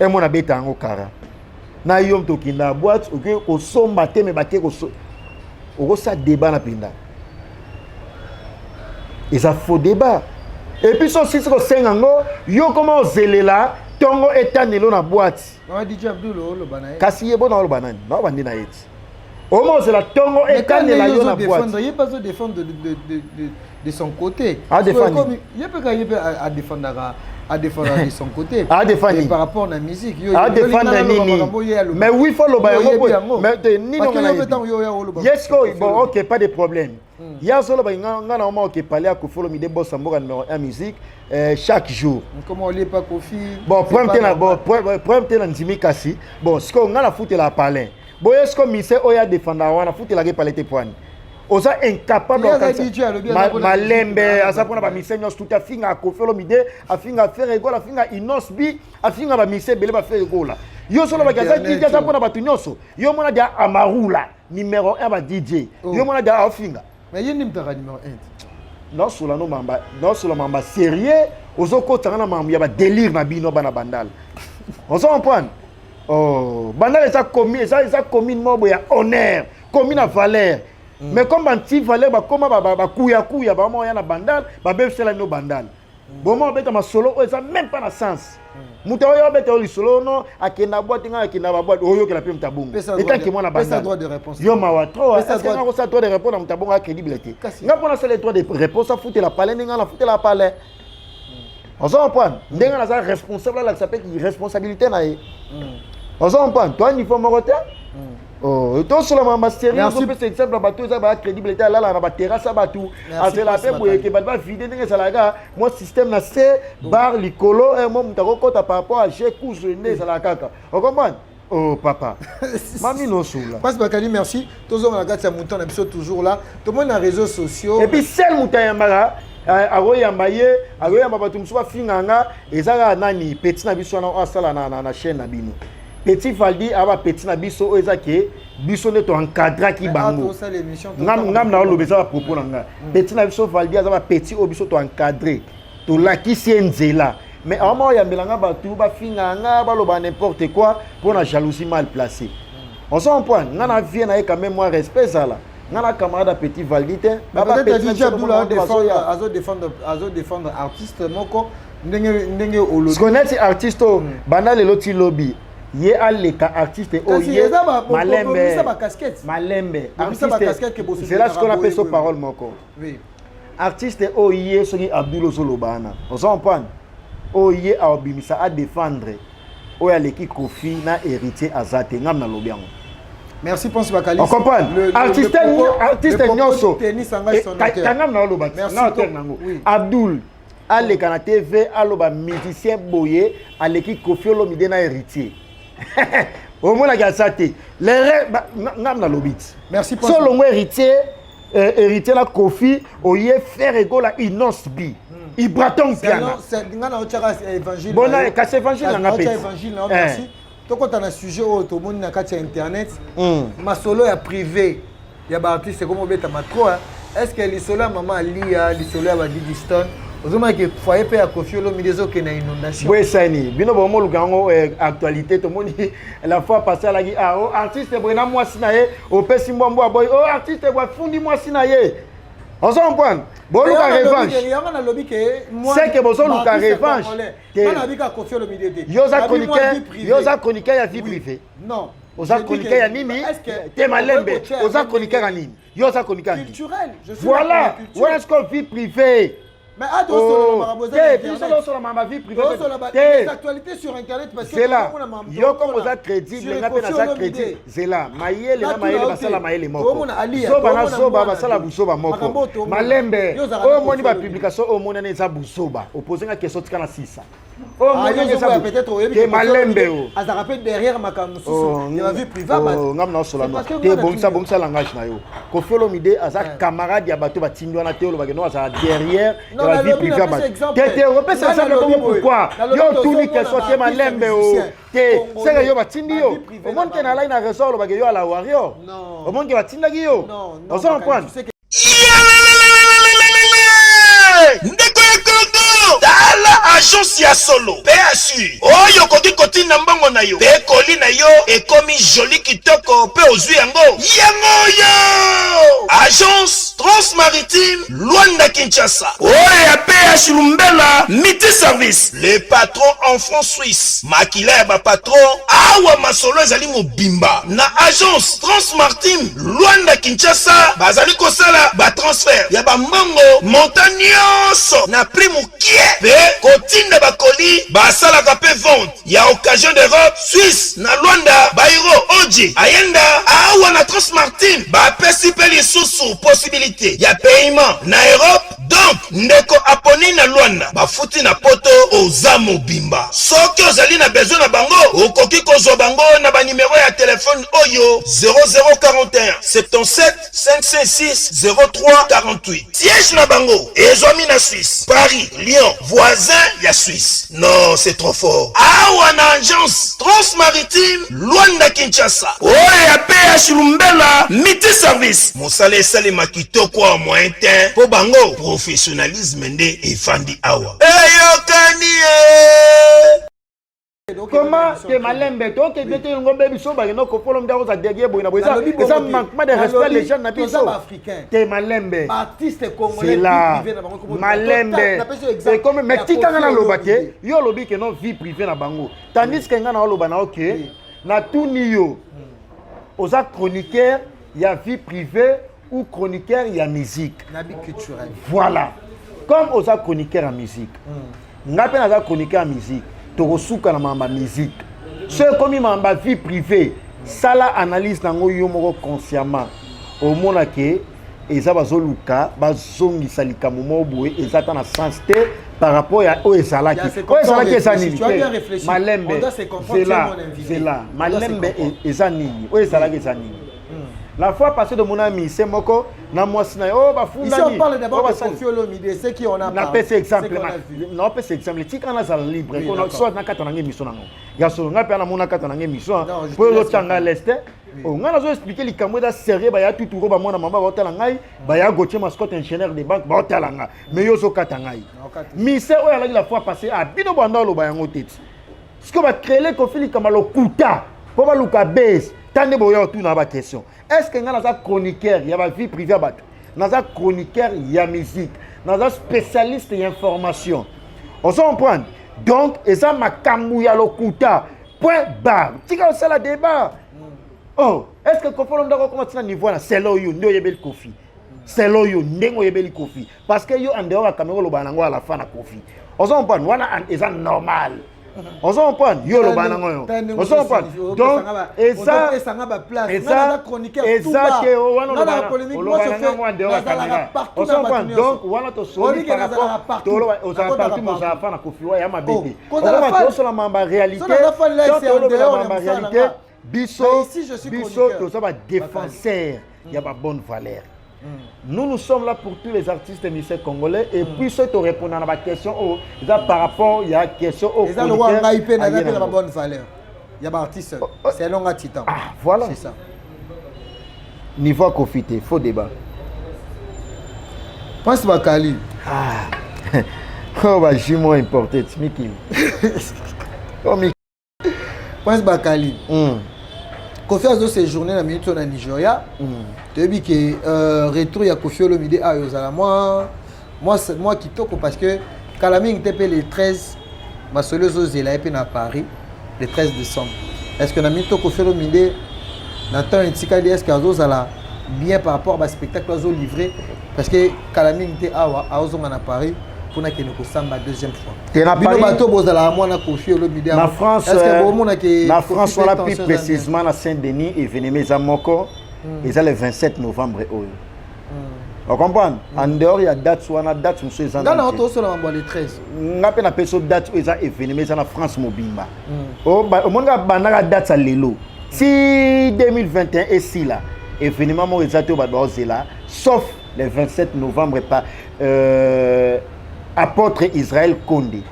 e mo na beta ngo kara na yom to kinda boîte ok ko somba te me baké ko ko ça débat na pinda et ça faux débat et puis so si ko sengango yo comment zelela tongo etanelo na boîte on dit Abdul lo banaye kasi yebo na lo banani na bandi na yeti au moins c'est la tongo etanela yo na boîte il pas se défendre de son côté à défendre il peut à défendre à défendre de son côté à défendre par rapport à la musique à défendre mais oui faut le bailler mais ni non yes bon OK pas de problème il y a solo ba ngana o OK parler à ko follow mi de boss mboka numéro 1 musique chaque jour comment on lit pas Kofi bon problème te na ndimi kasi bon ce qu'on ngana foutre la parler bon est-ce que mi c'est oya défendre wana foutre la parler te point oza incapable malembe asa pona ba mise nyos tout afinga ko felo mide afinga faire ego afinga inosbi afinga ba mise bele ba faire ego la yo solo ba kaza DJ asa pona ba tunyoso yo mona dia amarula numéro 1 ba DJ yo mona dia afinga mais yini mtaka numéro 1 non solo mamba sérieux ozo ko tanga na mamba ya ba délire na bino bana bandal on s'en prend oh bandal ça commis mobo ya honneur commis na valeur. Mais comme anti valeur ba koma ba kuya ba mo ya na bandal ba befsela no bandal bon mo beta ma solo ça même pas na sens muta oyo beta oli solo no akena boîte nga akena ba boîte oyo ke la pe mtabungu et tant que moi na bandal droit de réponse yo ma wa trop est-ce que nga ko ça droit de répondre na mtabungu a crédibilité nga pona ça le droit de réponse ça foutre la palais nga la foutre la palais on s'en prend ndenga na ça responsable là ça peut qui responsabilité na ye on s'en prend toi il faut me retenir. Oh, tout sur la masterie, on peut s'exemple bateau ça va crédibilité là na ba terrasse bateau. À c'est la paix boye que ba vider ndenge ça la moi système na c'est bar likolo et moi mutako kota par rapport à j'ai cousuné ça la kaka. On comprend? Oh papa. Mami no soula. Passe Bakali merci. Toujours la gâte ça montant na biso toujours là. Tout le monde na réseaux sociaux. Et puis celle mutayambara aroyambaye aroyamba bato musuba finganga ezaka nani petit na biso na asala na chaîne na bino. Petit Valdi aba petit na biso ezake biso ne to encadrer ki bango ngam na lo beza propos nga petit na biso Valdi azaba petit o biso to encadrer to la ki sienzela mais à moment ya melanga batu ba finga nga ba lo ba n'importe quoi pour la jalousie mal placée on s'en point nga na vie na quand même moi respect ça là nga na camarade petit Valdi te baba petit Abdullah défendre artiste moko ndenge olo connaître artiste bana le loti lobby ye aleka artiste oye malembe c'est là ce qu'on appelle son parole moko oui artiste oye soki Abdul Zolobana on s'en prend oye a obimisa à défendre oya leki Kofi na héritier azate ngam na lobiango merci pense Bakali on comprend artiste nyonso ngam na loba nango Abdul aleka na TV aloba musicien boye aleki Kofi olomide na héritier au moins la gasate les ngam na lobit merci pour solo ngo héritier la Kofi oye faire ego la inosbi ibraton piana c'est ngana ochaka évangile bona ka évangile nga pe évangile na merci to kota na sujet au to moni na kati internet ma solo ya privé Il y a des artistes comme Obeta Matro. Est-ce que les sols maman Lia, les sols à Didi Stone, vous avez que foyer paye à Kofi Olomide qui est une inondation. Oui, c'est ni. Bino bon mo lugango actualité tout le monde la fois passée à la gi ah artiste Brena moi sinaye au pesi mbombo boy oh artiste boy fundi moi sinaye. On s'en prend. Bon luka revanche. C'est que bon luka revanche. Yoza chroniqueur ya vie privée. Non. Oza chroniqueur ya nini? Te malembe. Oza chroniqueur ya nini? Yoza chroniqueur culturel. Voilà. Voilà ce qu'on vie privée. Mais attends, ma vie privée. Les actualités sur internet parce que c'est là. Yo comme vous êtes crédible, nga pe na sa crédible. C'est là. Maïele na maïele basala maïele moko. Soba na soba basala busoba moko. Malembe. O moni ba publication o moni na za busoba. Opposé nga question tika na 600. Oh moni na za peut-être que malembe o. Aza rappelle derrière makamsusu. Il va vie privée. Ngam na sola no. Te bongsa langage na yo. Kofi Olomide aza camarade ya bato batindwa na te lo bageno aza derrière. La vie privée. T'es repère ça pourquoi yo tout ni question te malembe o te c'est que yo batindi yo au monde que na la ina ressort lo ba yo ala wario au monde que batinda yo on s'en prend ndeko ekolo tala agence ya solo PSU oyo koki kotinda mbongo na yo pe koli na yo ekomi joli kitoko pe ozwi yango yo agence transmaritime Luanda Kinshasa oyo ya PH Lumbela Miti Service le patron en France Suisse makila ya ba patron awa masolo ezali mobimba na agence transmaritime Luanda Kinshasa bazali kosala ba transfert ya ba mbongo montagnoso na prix mukie pe kotinda bakoli basalaka pe vente ya occasion d'Europe Suisse na Luanda Bairo Oji ayenda awa na transmartine bapesi pe lisusu possibilité ya paiement na Europe donc ndeko aponi na Luanda bafuti na poto oza mobimba soki ozali na besoin na bango okoki kozwa bango na ba numéro ya téléphone oyo 0041 77 556 03 48 siège na bango ezwami na Suisse Paris Lyon voisin ya Suisse non c'est trop fort awa na agence transmaritime Luanda Kinshasa oyo ya PH Lumbela Miti Service mosala esalema kitoko wa moyen temps po bango professionnalisme nde efandi awa eyokani comment te malembe to ke bete ngo bebi so ba no ko folom ndako za dege boy na boy ça manquement de respect les gens na biso te malembe artiste congolais privé na bango malembe c'est comme mais tika na lobate yo lobi ke non vie privée na bango tandis que nga na loba na OK na tuni yo oza chroniqueur ya vie privée ou chroniqueur ya musique na bi culturel voilà comme oza chroniqueur en musique nga pe na chroniqueur en musique tokosuka na mamba musique c'est comme mamba vie privée sala analyse nango yo moko consciemment omona ke eza bazoluka bazongisa likambo mo boye eza ta na sens te par rapport à oezalaki eza nini malembe c'est là malembe eza nini oezalaki eza nini la fois passée de mon ami c'est moko na mwasi na oh bafunda ni ici on parle d'abord de Kofi Olomide c'est qui on a na pese exemple na pese exemple tika na sala libre ko soit na kata na ngi miso nango ya so nga pe na mona kata na ngi miso po lo tanga leste o nga na zo expliquer likambo da sérieux ba ya tuturo ba mona mamba ba hôtel ngai ba ya gotier mascotte ingénieur de banque ba hôtel nga mais yo zo kata ngai mise o ya la fois passée a bino banda lo ba yango tete ce que va créer Kofi likamalo kuta po ba luka base tande boya tout na ba question est-ce que nga naza chroniqueur ya ba vie privée bat naza chroniqueur ya musique naza spécialiste ya information on s'en prend donc et ça makambu ya lokuta point barre tika ça la débat oh est-ce que Kofi ndako comment ça niveau na c'est là yo ndo yebeli Kofi c'est là yo ndengo yebeli Kofi parce que yo en dehors ya caméra lo banango à la fin na Kofi on s'en prend wana et ça normal on s'en prend yo lo banango on s'en prend donc et ça que wana lo banango en dehors ya caméra on s'en prend donc wana to soli par rapport to lo aux parties mo za fa na Kofi wa ya mabete on va to la mamba réalité biso to ça va défenseur il y a pas bonne valeur. Nous sommes là pour tous les artistes et musiciens congolais et puis ceux qui répondent à la question par rapport il y a question au bonne valeur. Il y a des artistes, c'est un long titan. Voilà. C'est ça. niveau à Kofité, faux débat. Prince Bakali. Oh, bah, j'ai moins importé, Miki. Oh, Miki. Prince Bakali. Kofi a séjourné dans minute na Nigeria. Tu as vu que retour ya Kofi Olomide a yozala moi qui toko parce que Kalaming était le 13 ma solozo zela et na Paris le 13 décembre. Est-ce que na minute Kofi Olomide n'attend un tika est-ce que azozala bien par rapport à spectacle azo livré parce que Kalaming était à ozonga na Paris pour na kene ko samba deuxième fois. Bino bato bozala moi na Kofi Olomide na France. Est-ce que bon mona que na France on a plus précisément na Saint-Denis événement Zamoko et ça le 27 novembre. Vous comprenez? En dehors il y a date soit na date monsieur Zan. Dans l'auto sur le 13. Ngape na peso date où ça événement ça na France mobimba. Oh monde ga banaka date ça lelo. Si 2021 est si là événement mo exacto ba là sauf le 27 novembre par apôtre Israël Condé.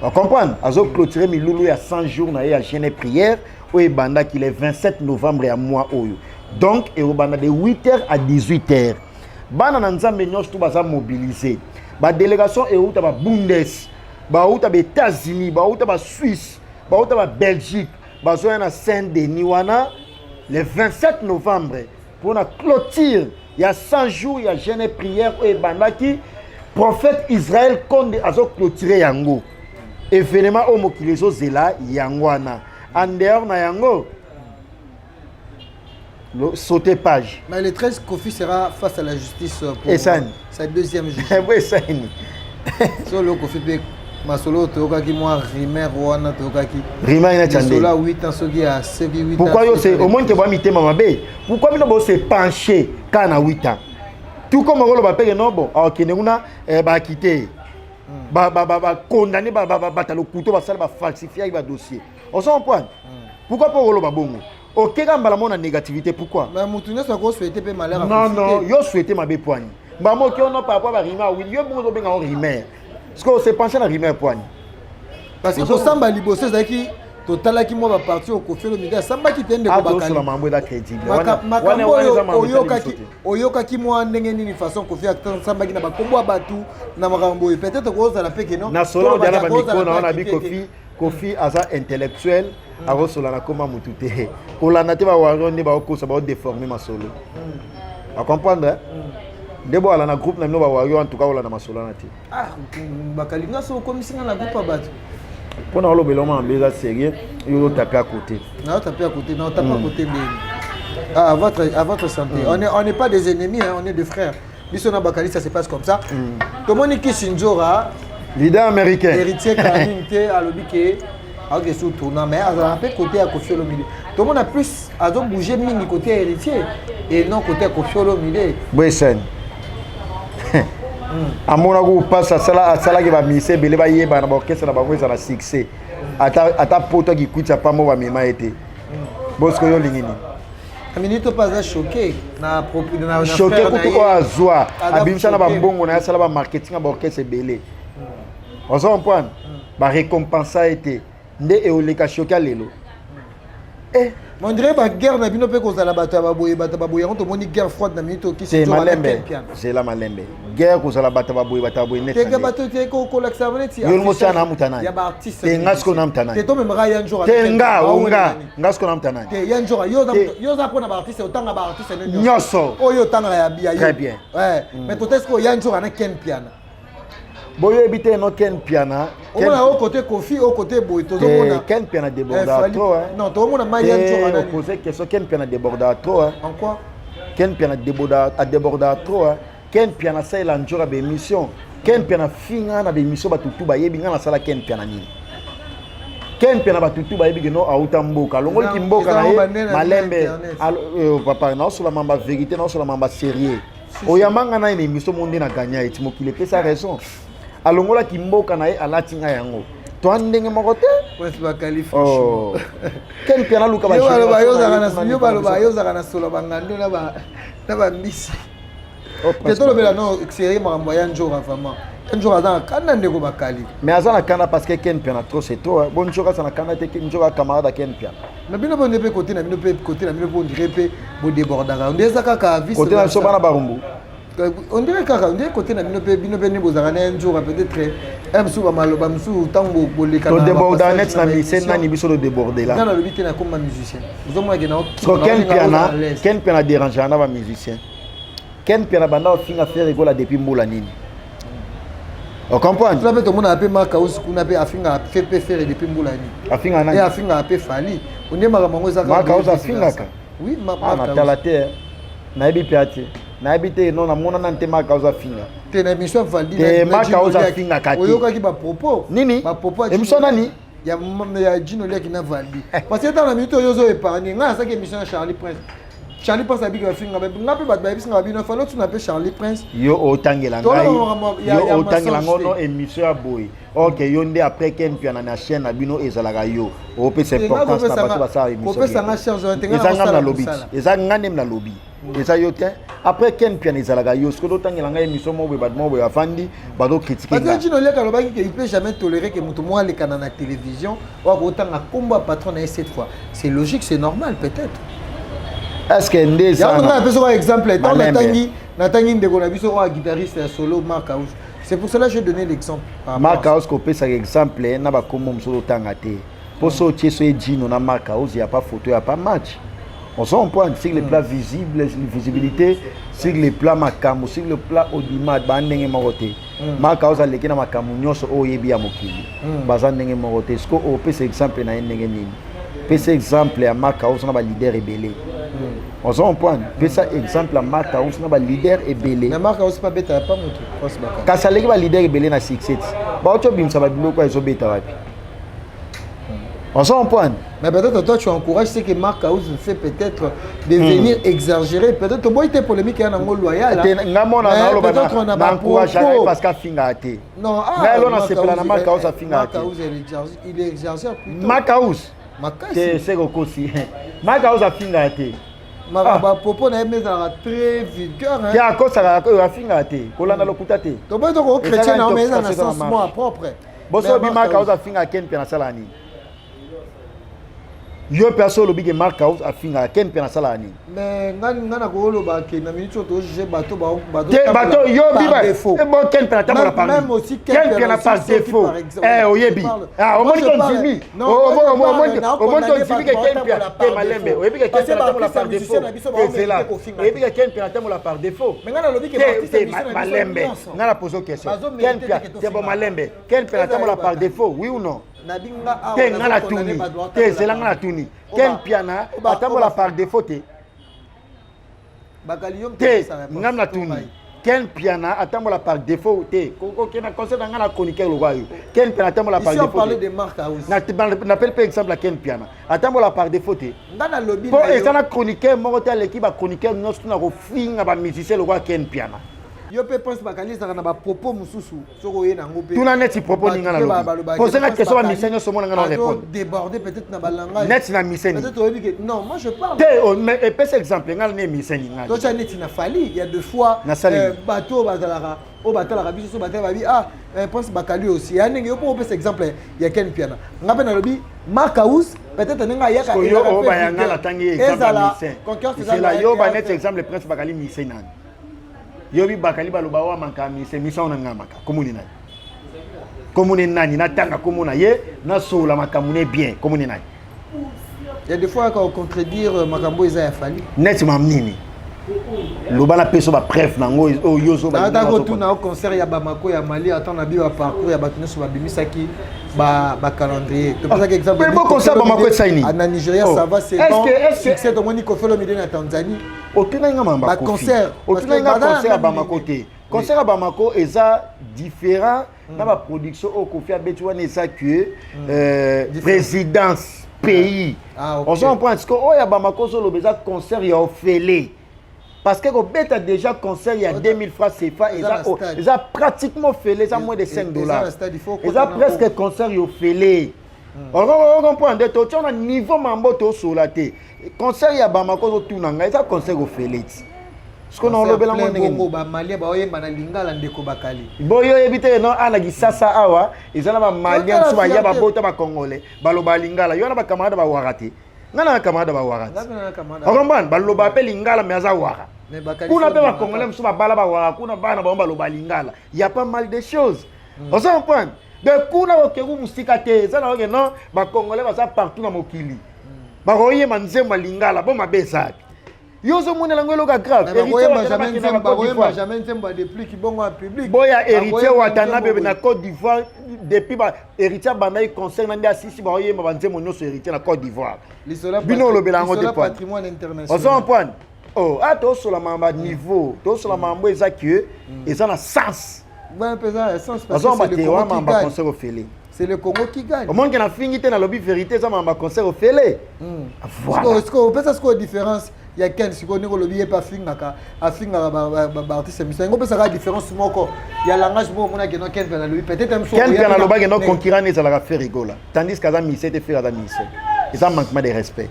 Vous comprenez? Azo clôturer Miloulou il y a 100 jours na ya jeûne prière au banda qui est 27 novembre à mois oyo. Donc et au banda de 8h à 18h. Bana na nzambe nyos tout baza mobiliser. Ba délégation et outa ba Bundes, ba outa ba États-Unis, ba outa ba Suisse, ba outa ba Belgique, ba zo na Saint-Denis wana le 27 novembre pour la clôture. Il y a 100 jours il y a jeûne prière au banda qui prophète Israël Condé azo clôturer yango. Événement au mokilizo zela yangwana. En dehors na yango sauter page. Mais le 13 Kofi sera face à la justice pour sa deuxième justice. Oui, ça Solo Kofi pe masolo toka ki moi rimer wana toka ki. Rimer na chande. Solo 8 ans soki à 8 ans. Pourquoi yo c'est au moins que ba mité mama be? Pourquoi bino bo se pencher kana 8 ans? Tout comme on va payer non bon. OK nguna ba quitter. Ba condamner ba le couteau ba sala ba falsifier ba dossier. On s'en point. Pourquoi pas rolo ba bongo? OK quand bala mona négativité pourquoi? Mais mutunya ça ko souhaiter pe malheur. Non, yo souhaiter ma be poigne. Ba mo ki on pas pas rimer oui, yo bongo benga on rimer. Parce que c'est penché na rimer poigne. Parce que samba liboso zaki total qui moi va partir au Kofi Olomide samba qui tende ko bakali. Ah mambo da crédible. Makambo oyoka ki moi ndenge nini façon Kofi acteur samba ki na bakombo abatu na makambo peut-être ko za la peke non. Na solo dia na ba miko na bi Kofi aza intellectuel a resola na koma mutute. Ko la na te ba waronde ba ko sa ba déformer ma solo. A comprendre? Debo ala na groupe na no ba wayo en tout cas ola na masola na te. Ah bakali ngaso komisinga na groupe abatu. Pour nous, le moment est sérieux, il faut taper à côté. Non, taper à côté, non, taper à côté. À votre santé. On n'est pas des ennemis, hein, on est des frères. Bissona Bakali, ça se passe comme ça. Comment est-ce que Shinjora, leader américain, héritier Kaminte, à l'obité, à sous tournant, mais à la côté à Kofi Olomide. Tout le monde a plus à bouger mini côté héritier et non côté Kofi Olomide. Oui, c'est. A mon avis, passe à cela qui va misser, belé va y avoir orchestre na bakoza na succès. Ata poto qui coûte pas mo va mema été. Bosco yo lingini. Aminito pas choqué na propos na choqué ko azwa. Abimsa na bambongo na sala ba marketing ba orchestre belé. On s'en prend. Ba récompensa été ndé e oleka choqué lelo. Eh, on dirait que la guerre n'a pas cause à la bataille, on te montre guerre froide dans minute qui c'est malembe. C'est la malembe. Guerre cause à la bataille, net. T'es gabato t'es ko collecteur net. Yo mo tana mutana. Ya ba artiste. T'es ngasko na mutana. T'es to même Ryan Jora. T'es ngasko na mutana. T'es Yan Jora. Yo za pona ba artiste otanga ba artiste net. Nyoso. Oh yo tanga ya bia. Très bien. Ouais. Mais to est-ce que Yan Jora na ken piano? Boyo ebité no ken piano. On a au côté Kofi, au côté Boy, tout le monde. Ken piano déborda trop hein. Non, tout le monde a Mayan Jora. Poser question Ken piano déborda trop hein. En quoi? Ken piano déborda trop hein. Ken piano c'est la njora be émission. Ken piano finga na be émission batutu ba yebi ngana sala Ken piano nini. Ken piano batutu ba yebi no auta mboka. Longoli ki mboka na ye malembe. Papa na sur la mamba vérité na sur la mamba sérieux. Oyamanga na une émission monde na gagner et mokile pe sa raison. Alongola kimboka na ye alatinga yango to andenge mokote wes ba qualifier oh ken piana luka ba yo baloba yo zaka na solo bangando na ba mbisi Peut-être le non série m'envoyer un jour vraiment. Un jour dans kana ndeko bakali. Mais azana kana parce que Ken Piana trop c'est trop. Bon jour ça na kana te Ken jour camarade Ken Piana. Mais bino bon pe côté na bino pe côté na bino bon dirait pe bo débordara. On dirait ça kaka vice. Côté na sobana barumbu. On dirait kaka on dirait côté na bino pe ni bozara un jour peut-être un sou ba maloba msou tango boleka na. To déborder net na mise na ni biso de déborder là. Dans le but na comme musicien. Vous au moins que na Ken Piana déranger na ba musicien. Ken Piana banda finga faire égola depuis mbola nini. On comprend. Tu l'as tout le monde a appelé Marcaus, qu'on a Afinga fait faire depuis Moulani. Afinga nani. Et Afinga a fait Fali. On est Maramango Zaka. Marcaus Afinga. Oui, Marcaus. Na terre. Na ebipiati. Na ebite non na mona nante Marcaus Afinga. Te na mission Fali. Te Marcaus Afinga kati. Oyoka ki ba propos. Nini? Ba propos. Emission nani? Ya Gino Lia qui na Valdi. Parce que dans la minute yozo épargné. Nga ça que émission Charlie Prince. Charlie Prince a dit que Afinga nga pe bat ba bisinga bino fa l'autre n'appelle Charlie Prince. Yo otangela ngai. Yo otangela ngono émission ya boy. OK, yo ndé après Ken Piana na chaîne na bino ezalaka yo. O pe c'est important na bato basala émission. Ko pe sanga charge on ezanga na lobby. Ezanga nem na lobby. Eza yo te après Ken Piana ezalaka yo. Ce que otangela ngai émission mo ba mo ba fandi ba do critiquer. Parce que Gino Lia kalobaki que il peut jamais tolérer que mutu mo ale kana na télévision wa ko tanga combat patron na cette fois. C'est logique, c'est normal peut-être. Est-ce que ndé ça on a un exemple dans Natangi ndeko na biso wa guitariste solo Marcaus. C'est pour cela que j'ai donné l'exemple. Marcaus ko pesa exemple na ba komo msolo tanga te. Pour so tieso e Gino na Marcaus, il y a pas photo, il y a pas match. On s'en point sur les plats visibles, visibilité, sur les plats makamu, sur le plat audimat ba ndenge morote. Marcaus a leki na makamu nyoso o yebi ya mokili. Baza ndenge morote. Est-ce que o pesa exemple na ndenge nini? Pesa exemple ya Marcaus na ba leader rebelle. On s'en point. Pesa exemple à Marcaus na ba leader rebelle. Mais Marcaus pas beta pas moto. Force baka. Ka saleki ba leader rebelle na 6-7. Ba ocho bimsa ba biloko ezo beta wapi. On s'en point. Mais peut-être toi tu encourages ce que Marcaus fait peut-être devenir exagéré. Peut-être toi il était polémique et un angle loyal. Peut-être on a pas encouragé parce qu'a finga até. Non, mais là on a sepla na Marcaus a finga até. Marcaus il exagère plutôt. Marcaus. C'est Rokosi. Marcaus a finga até. Ma propos na mais très vulgaire hein. Ya ko sala ko a finga até. Ko lana lokuta te. To ba to ko chrétien na mais na sens moi propre. Boso bi Marcaus a finga Ken Piana salani. Yo perso lobi ke Marcaus a finga Ken Piana salani. Mais ngana ko loba ke na minute to je bato bato yo bi ba. E bon Ken Piana ta la parler. Même aussi Ken Piana par défaut. Eh oyebi. Ah o moni konzimi. O moni konzimi ke Ken Piana te malembe. Oyebi ke Ken Piana ta la par défaut. C'est là. Oyebi ke Ken Piana ta la par défaut. Mais ngana lobi ke malembe. Ngana pose question. Ken Piana te bon malembe. Ken Piana ta la par défaut, oui ou non? Te ngana tuni. Te c'est là ngana tuni. Ken Piana atambola par défaut te. Te ngana tuni. Ken Piana atambola par défaut te. Koko kena conseil ngana chroniqueur le roi. Ken Piana atambola par défaut. Ici on parle de Marcaus. N'appelle pas exemple à Ken Piana. Atambola par défaut te. Ngana lobby. Pour ezana chroniqueur morotel l'équipe a chroniqueur nous na ko finga ba musicien le roi Ken Piana. Yo pe pense bakali za na ba propos mususu soko ye na ngope. Tout na net propos ninga na lobi. Poser la question à Misenyo so mona ngana répondre. Déborder peut-être na balanga. Net na Misenyo. Peut-être oyebi que non, moi je parle. Mais epes exemple ngana ne Misenyo ngana. Toi ça net na fali, il y a deux fois bateau bazalara, o batala biso so batala babi pense bakali aussi. Ya ndenge yo po epes exemple il y a Ken Piana. Ngape na lobi Marcaus peut-être nga ya ka. Yo o ba yanga la tangi exemple Misenyo. C'est là yo ba net exemple prince bakali Misenyo. Yobi bakali baloba wa mankami se misa ona ngamaka komuni nani komuni nani natanga komuna ye na sola makamune bien komuni nani. Il y a des fois quand on contredire makambo eza ya fali net mamnini loba na peso ba preuve nango o yozo ba na tout na concert ya Bamako ya Mali attend na biwa parcours ya batune so ba bimisaki ba calendrier to pesa exemple mais bon concert Bamako saini na Nigeria ça va c'est bon succès to moni ko felo mideni na Tanzanie otunanga mamba ba concert otunanga concert Bamako te concert à Bamako eza différent na ba production au Kofi Abeti wana eza que présidence pays on s'en prend parce que oh ya Bamako so lobeza concert ya ofele. Parce que le bête a déjà concert il y a 2000 francs CFA, ils ont pratiquement fait les moins de 5 dollars. Ils ont presque concert ils ont fait. On comprend de tout on a niveau mambo to solaté. Concert il y a Bamako tout nanga, ils ont concert au fait. ce qu'on a lobé la bongo ba malien ba oyemba na lingala ndeko bakali boyo ebité non ana gisasa awa ezana ba malien so ba ya ba bota ba congolais baloba lingala yo na ba camarade ba warati ngana camarade ba warati okomban baloba pe lingala mais aza wara kuna pe ba congolais so ba bala ba wara kuna bana ba baloba lingala il y a pas mal de choses on s'en point de kuna okeku musika te ezana oke non ba congolais ba sa partout na mokili ba oyemba nzemba lingala bo mabesa Yozo mone lango loka grave. Jamais nzemba depuis qui bongo en public. Boya héritier Watanabe na Côte d'Ivoire depuis ba héritier banayi concert na ndia sisi ba oyemba banzemo nyoso héritier na Côte d'Ivoire. Bino lo belango de patrimoine international. On s'en point. Oh, ah to sur la mamba niveau, to sur la mambo ezaki eza na sens. Bon pesant sens parce que c'est le Congo qui gagne. C'est le Congo qui gagne. Au monde qui a fini na lobby vérité ça mamba concert au félé. Voilà. Est-ce que peut-être quoi différence il y a quelqu'un qui connaît le lobby pas fingaka afinga ba artiste mais ngo pesa la différence moko il y a langage mo mona que non quelqu'un na lobby peut-être même so quelqu'un na lobby no concurrent ça la faire rigola tandis que ça mise était faire à mise et ça manquement de respect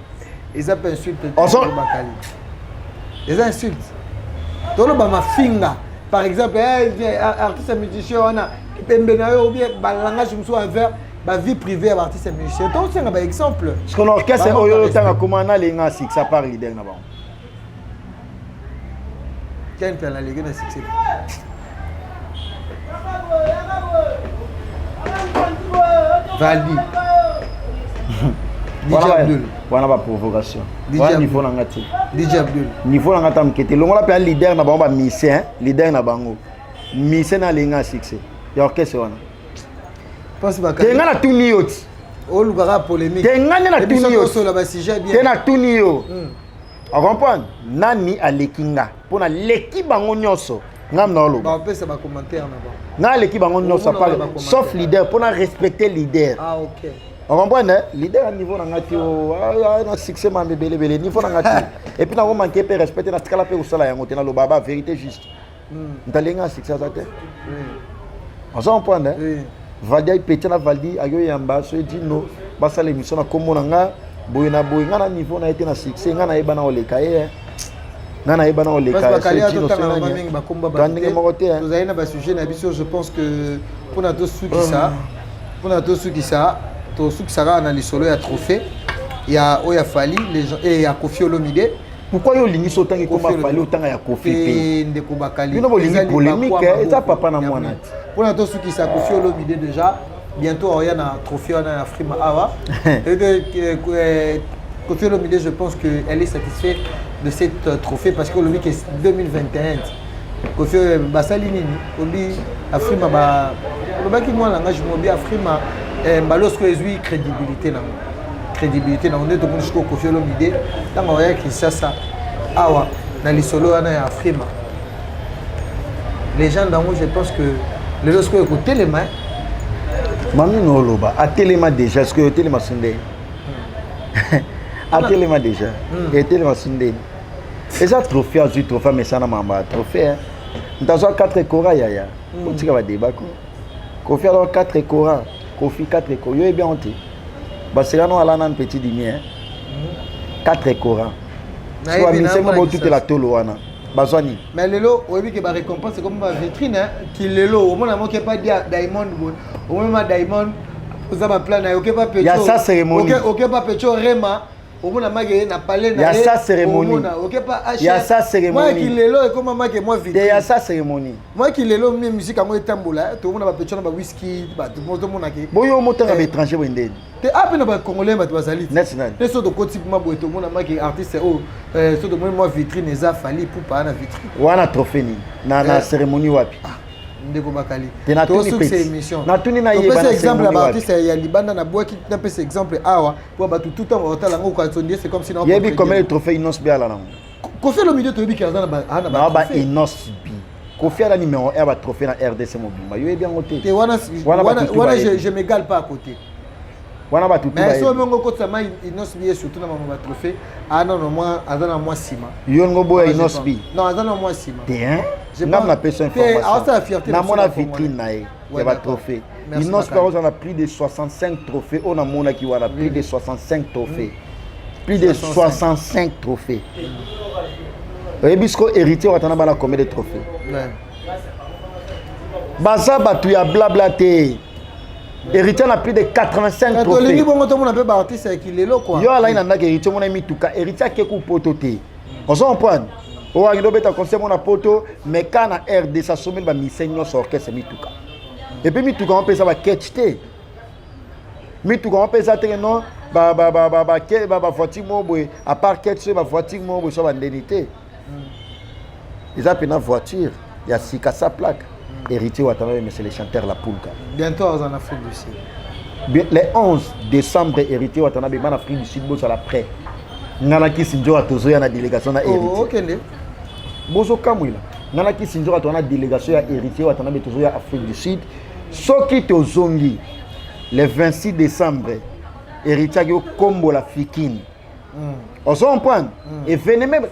ils ça peut insulter bakali ils insultent tout le ba finga par exemple artiste musicien on a pembe na yo ou bien ba langage mo so envers ba vie privée à artiste musicien donc c'est un exemple ce qu'on orchestre c'est oyo tanga comment na lenga six ça par leader na ba quel peut la ligue na succès Valdi wana ba provocation wana niveau na ngati DJ Abdul niveau na ngata mkete longola pe leader na bango ba musicien leader na bango musicien na lenga succès ya orchestre wana tenga na tuni yoti olugara polémique tenga na tuni yoti so la ba sujet bien tenga tuni yo a comprendre nani alekinga pona leki bango nyoso ngam na oloba ba pesa ba commentaire na ba na leki bango nyoso parle sauf leader pona respecter leader ah OK on comprend leader à niveau na ngati o na succès ma bele niveau na ngati et puis na ko manquer pe respecter na skala pe usala yango te na loba ba vérité juste ndalenga succès ça te on s'en prend Valdi petit na Valdi ayo yamba so dit no basa l'émission na komona nga boye na niveau na été na succès nga na eba na oleka nga na eba na oleka parce que tout temps na mingi ba komba ba vous avez na ba sujet na biso je pense que pour na to suki ça to suki ça na lisolo ya trophée il y a Oya Fali les gens et ya Kofi Olomide pourquoi yo lingi so tangi komba Fali otanga ya Kofi pe ndeko bakali bino bolingi polémique ça papa na mwana pour na to suki ça Kofi Olomide déjà bientôt il y a un trophée en Afrima Awa et Kofi Olomide je pense que elle est satisfaite de cette trophée parce que le week est 2021 Kofi basali nini obi Afrima ba le baki moi langage mo bi Afrima lorsque ezui crédibilité na on est de mon Kofi Olomide tant on a écrit ça Awa na lisolo na Afrima les gens dans moi je pense que les lorsque écouter les mains Mami no loba atelema déjà ce que atelema sunde atelema déjà atelema sunde et ça trophée azui trophée mais ça na mamba trophée ndazo 4 kora yaya otika ba débat ko Kofi alors 4 kora Kofi 4 kora yo bien honte basera no ala na petit dimier 4 kora soit mi c'est mo toute la tolo wana bazwani mais lelo oyebi ke ba récompense comme ma vitrine qui lelo au moins mo ke pas dia diamond au moins diamond oza ba plan na yoke pas pecho ya sa cérémonie OK pas pecho rema au moins magé na palais na ya sa cérémonie OK pas H ya sa cérémonie moi qui lelo et comme magé moi vitrine ya sa cérémonie moi qui lelo mi musique ngo etambola to mona ba pecho na ba whisky ba to mona ke boyo motanga ba étranger wende te apena ba congolais ba bazali national te so de côté ma boy to mona magé artiste so de moi vitrine eza fali pour pas na vitrine wana trophée ni na cérémonie wapi ndeko bakali to succès émission na tuni na yeba na exemple ya artiste ya libanda na boaki na pese exemple awa pour ba tout temps hôtel ngo ka sondie c'est comme si na yebi comme le trophée Inos bi ala nango Kofi Olomide to yebi ki azana ba ba Inos bi Kofi ala numéro 1 ba trophée na RDC mobimba yo yebi ngote te wana je m'égale pas à côté wana ba tout mais so mengo ko tsama Inos bi surtout na mama ba trophée non moi azana moi sima yo ngo boya Inos bi non azana moi sima te hein ngam na personne information na mona vitrine na ye ya ba trophée Inos Paros on a plus de 65 trophées on a mona ki wana plus de 65 trophées plus de 65 trophées Ebisco héritier watana bana combien de trophées? Baza batu ya blabla te. Héritier a plus de 85 trophées. Yo ala ina ndaki héritier mona mituka héritier keku poto te. On s'en prend. O agido beta conseil mona poto mais kana RD ça sommet ba misenyo so orchestre mituka. Et puis mituka on peut ça ba catch te. Mituka on peut ça te non ba voiture moboy à part catch ba voiture moboy so ba indemnité. Ils ont une voiture, il y a Sika sa plaque. Héritier Watanabe, mais c'est les chanteurs La Poulka. Bientôt en Afrique du Sud. Le 11 décembre, Héritier Watanabe, en Afrique du Sud, bozo la prêt. Nganaki Sinjo a tozo na délégation na Héritier. Oh, ok. Bozo kamwila. Nganaki Sinjo a na délégation ya Héritier Watanabe tozo ya Afrique du Sud. Soki tozongi le 26 décembre, Héritier yo kombo la Fikine. On s'en prend. Et venez même.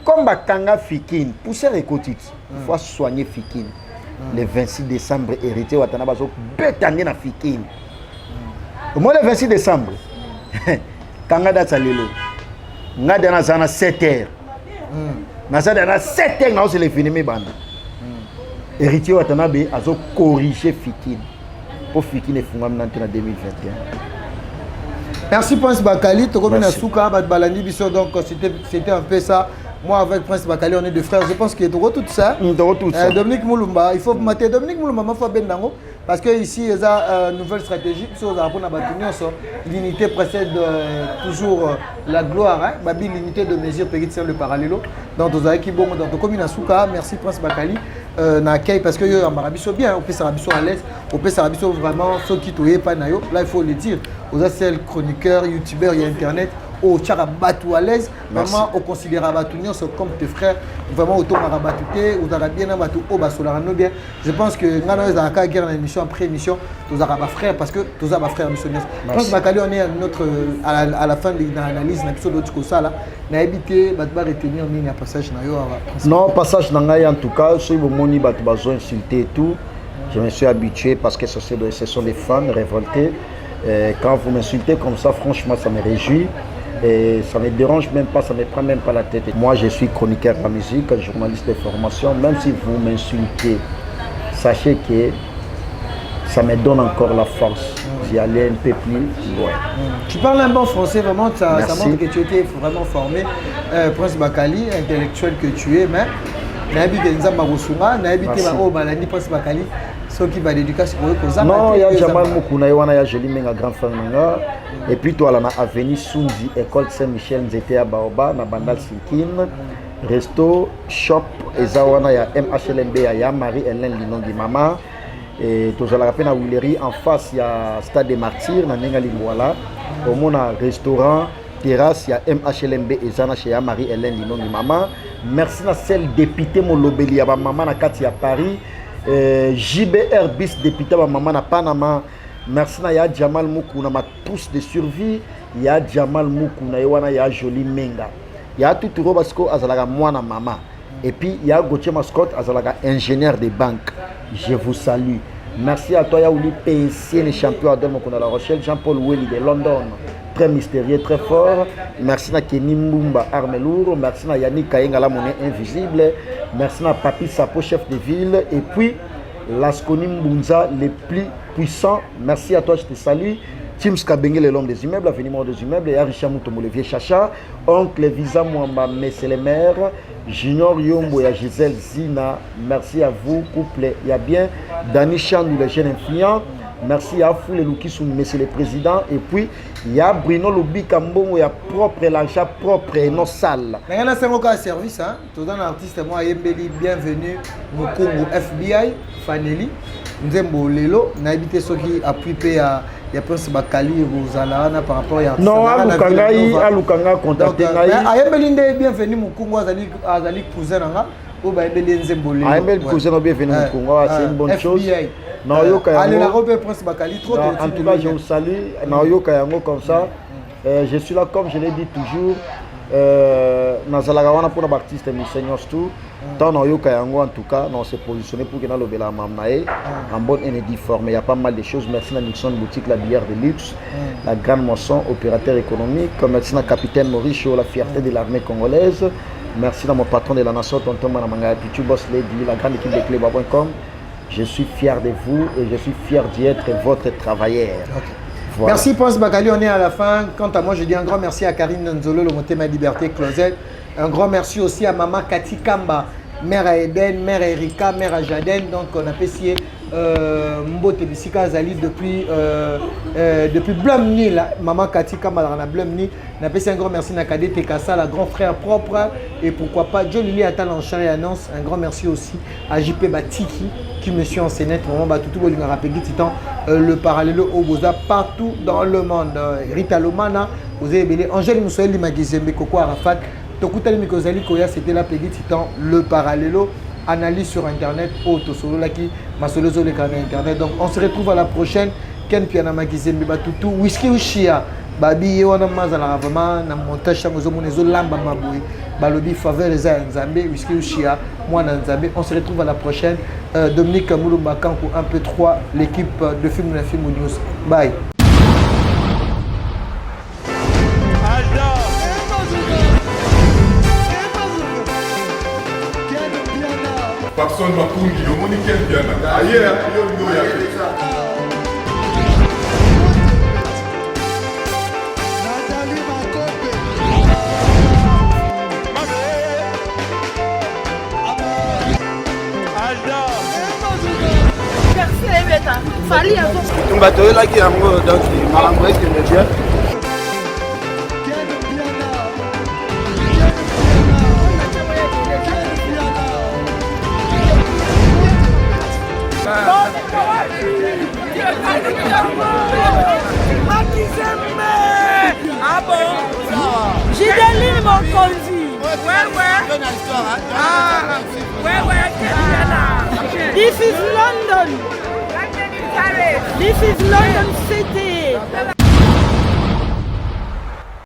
Comme Bakanga Fikine, pour se récotit, il faut soigner Fikine. Le 26 décembre, héritier Watanabe zo bétané na Fikine. Au mois le 26 décembre, Kanga data lelo. Ngada na zana 7h. Na zana 7h na se le filmer banda. Héritier Watanabe azo corriger Fikine. Pour Fikine fungam na 2021. Merci Prince Bakali, Tokomi Nasuka, Balandi Bisso, donc c'était un peu ça. Moi avec Prince Bakali, on est deux frères. Je pense qu'il y a tout ça. Dominique Moulumba, il faut mater Dominique Moulumba, il faut bien dango. Parce que ici, il y a une nouvelle stratégie. L'unité précède toujours la gloire. L'unité de mesure peut être le parallélo. Donc, vous avez qui bon dans le commune Asuka. Merci Prince Bakali. Parce que en Arabiso bien, on peut s'arabiso à l'aise, on peut s'arabiso vraiment ceux qui touillent pas nayo. Là, il faut le dire. Vous avez celles chroniqueurs, youtubeurs, il y a internet. Au Tcharabatou à l'aise, vraiment au considère Abatunion comme tes frères, vraiment autour de Rabatouté, ou d'Arabien Abatou, au Basolarano bien. Je pense que nous avons une guerre émission après émission, tous les frères, parce que tous les frères missionnaires. Je pense que on est à la fin de l'analyse, on a besoin d'autres choses là. On a évité de retenir un passage. Non, passage en tout cas, si vous m'avez besoin d'insulter et tout, je me suis habitué parce que ce sont des fans révoltés. Et quand vous m'insultez comme ça, franchement, ça me réjouit. Et ça ne me dérange même pas, ça ne me prend même pas la tête. Moi, je suis chroniqueur en musique, journaliste de formation. Même si vous m'insultez, sachez que ça me donne encore la force d'y aller un peu plus loin. Tu parles un bon français, vraiment, ça montre que tu étais vraiment formé. Prince Bakali, intellectuel que tu es, mais Prince Bakali. Ceux qui va d'éducation non, il y a Jamal Moukouna, il y a Jolie Menga, grand frère. Et puis, toi, on a Avenue Sunzi, École Saint-Michel, Nzete à Baoba, na Bandal Sinkine, Resto, Shop, Ezawana, il y a MHLMB, il y a Marie-Hélène Linongi Mama. Et tout ça, la Willery, en face, il y a Stade des Martyrs, na Nenga Lingwala. Au monde, restaurant, terrasse, il y a MHLMB, Ezana, chez Marie-Hélène Linongi Mama. Merci à celle député Molobeli, il y a maman à Kati à Paris. JBR bis député ba maman na Panama. Merci na ya Jamal Moukouna ma trousse de survie. Ya Jamal Moukouna yawana ya Jolie Menga. Ya tout Robasko azalaga mwana mama. Et puis ya Gauthier Mascotte azalaga ingénieur de banque. Je vous salue. Merci à toi Yaouli PSC les champions à Moukouna La Rochelle, Jean-Paul Welly de London. Très mystérieux, très fort. Merci à Kenny Mbumba, arme lourde. Merci à Yannick Kayenga, la monnaie invisible. Merci à Papi Sapo, chef de ville. Et puis, Lasconi Mbunza, les plus puissants. Merci à toi, je te salue. Tim Skabenge, l'homme des immeubles, l'avenir des immeubles. Et Arisha Moutomo, le vieux Chacha. Oncle Visa Mouamba, Messé les maires. Junior Yombo et Gisèle Zina. Merci à vous, couple. Il y a bien Dani Chandou, le jeune influent. Merci à vous, les Loukissou, monsieur le président. Et puis, il y a Bruno Lobi Kambo, il y a propre, l'argent propre et non sale. Il y a un service, hein. Tout un artiste, moi, Yembeli, bienvenue, Mukungu FBI, Faneli, Nzembo Lelo, on a habité ceux qui appuient à Prince Bakali, Rosalana par rapport à. Non, à Lukanga, contacté. Yembeli, bienvenue, Mukungu, Azali, cousin, ou Yembeli Nzembo Lelo. Yembeli, cousin, bienvenue, Mukungu, c'est une bonne chose. Allez, la robe Prince Bakali, trop en tout cas, je vous salue. Comme ça. Je suis là, comme je l'ai dit toujours. Nazalagawana pour la baptiste Monseigneur tout. Tant en tout cas, on s'est positionné pour que nous le Mamnae en bonne et due forme. Il y a pas mal de choses. Merci à Nixon Boutique, la bière de luxe, la grande moisson, opérateur économique. Merci à Capitaine Maurice, la fierté de l'armée congolaise. Merci dans mon patron de la nation, Tonton Manamanga, Pichu Boss Lady, la grande équipe de Cléba.com. Je suis fier de vous et je suis fier d'y être votre travailleur. Okay. Voilà. Merci Ponce Bakali, on est à la fin. Quant à moi, je dis un grand merci à Karine Nzolo, le Monté Ma Liberté Closet. Un grand merci aussi à Maman Cathy Kamba, mère à Eden, mère à Erika, mère à Jaden. Donc on a apprécié Mbote Bissika Azali depuis Blumni, Maman Cathy Kamba, on a Blumni. On a apprécié un grand merci à Kadé Tekassa, la grand frère propre. Et pourquoi pas Joe Lili Attal en char et annonce. Un grand merci aussi à JP Batiki qui me suit en scénette. Vraiment, Batutu Bolingara Peggy Titan, le parallèle au Boza partout dans le monde. Rita Lomana, vous avez belé. Angèle Moussoël Limagizembe, Koko Arafat. Tokutali Mikozali Koya, c'était la Peggy Titan, le parallélo. Analyse sur internet, Solo Laki, Masolozo le canal internet. Donc on se retrouve à la prochaine. Ken Piana Magizembe Batutu, Whisky Ushia, Babi Yewana Mazala vraiment, na montage Changozo Monezo Lamba Maboui, Balobi Faveur les Nzambe, Whisky Ushia, moi Nzambe. On se retrouve à la prochaine. Dominique Moulumba Kankou, un peu 3, l'équipe de Film News. Bye. Papson Makungi, le Monique Piana. Aïe, Fali à On va te là qui est amoureux, donc il qui me vient. Ah bon? Gideline Mokonzi. Ouais. Ah, ouais. This is London. This is London City.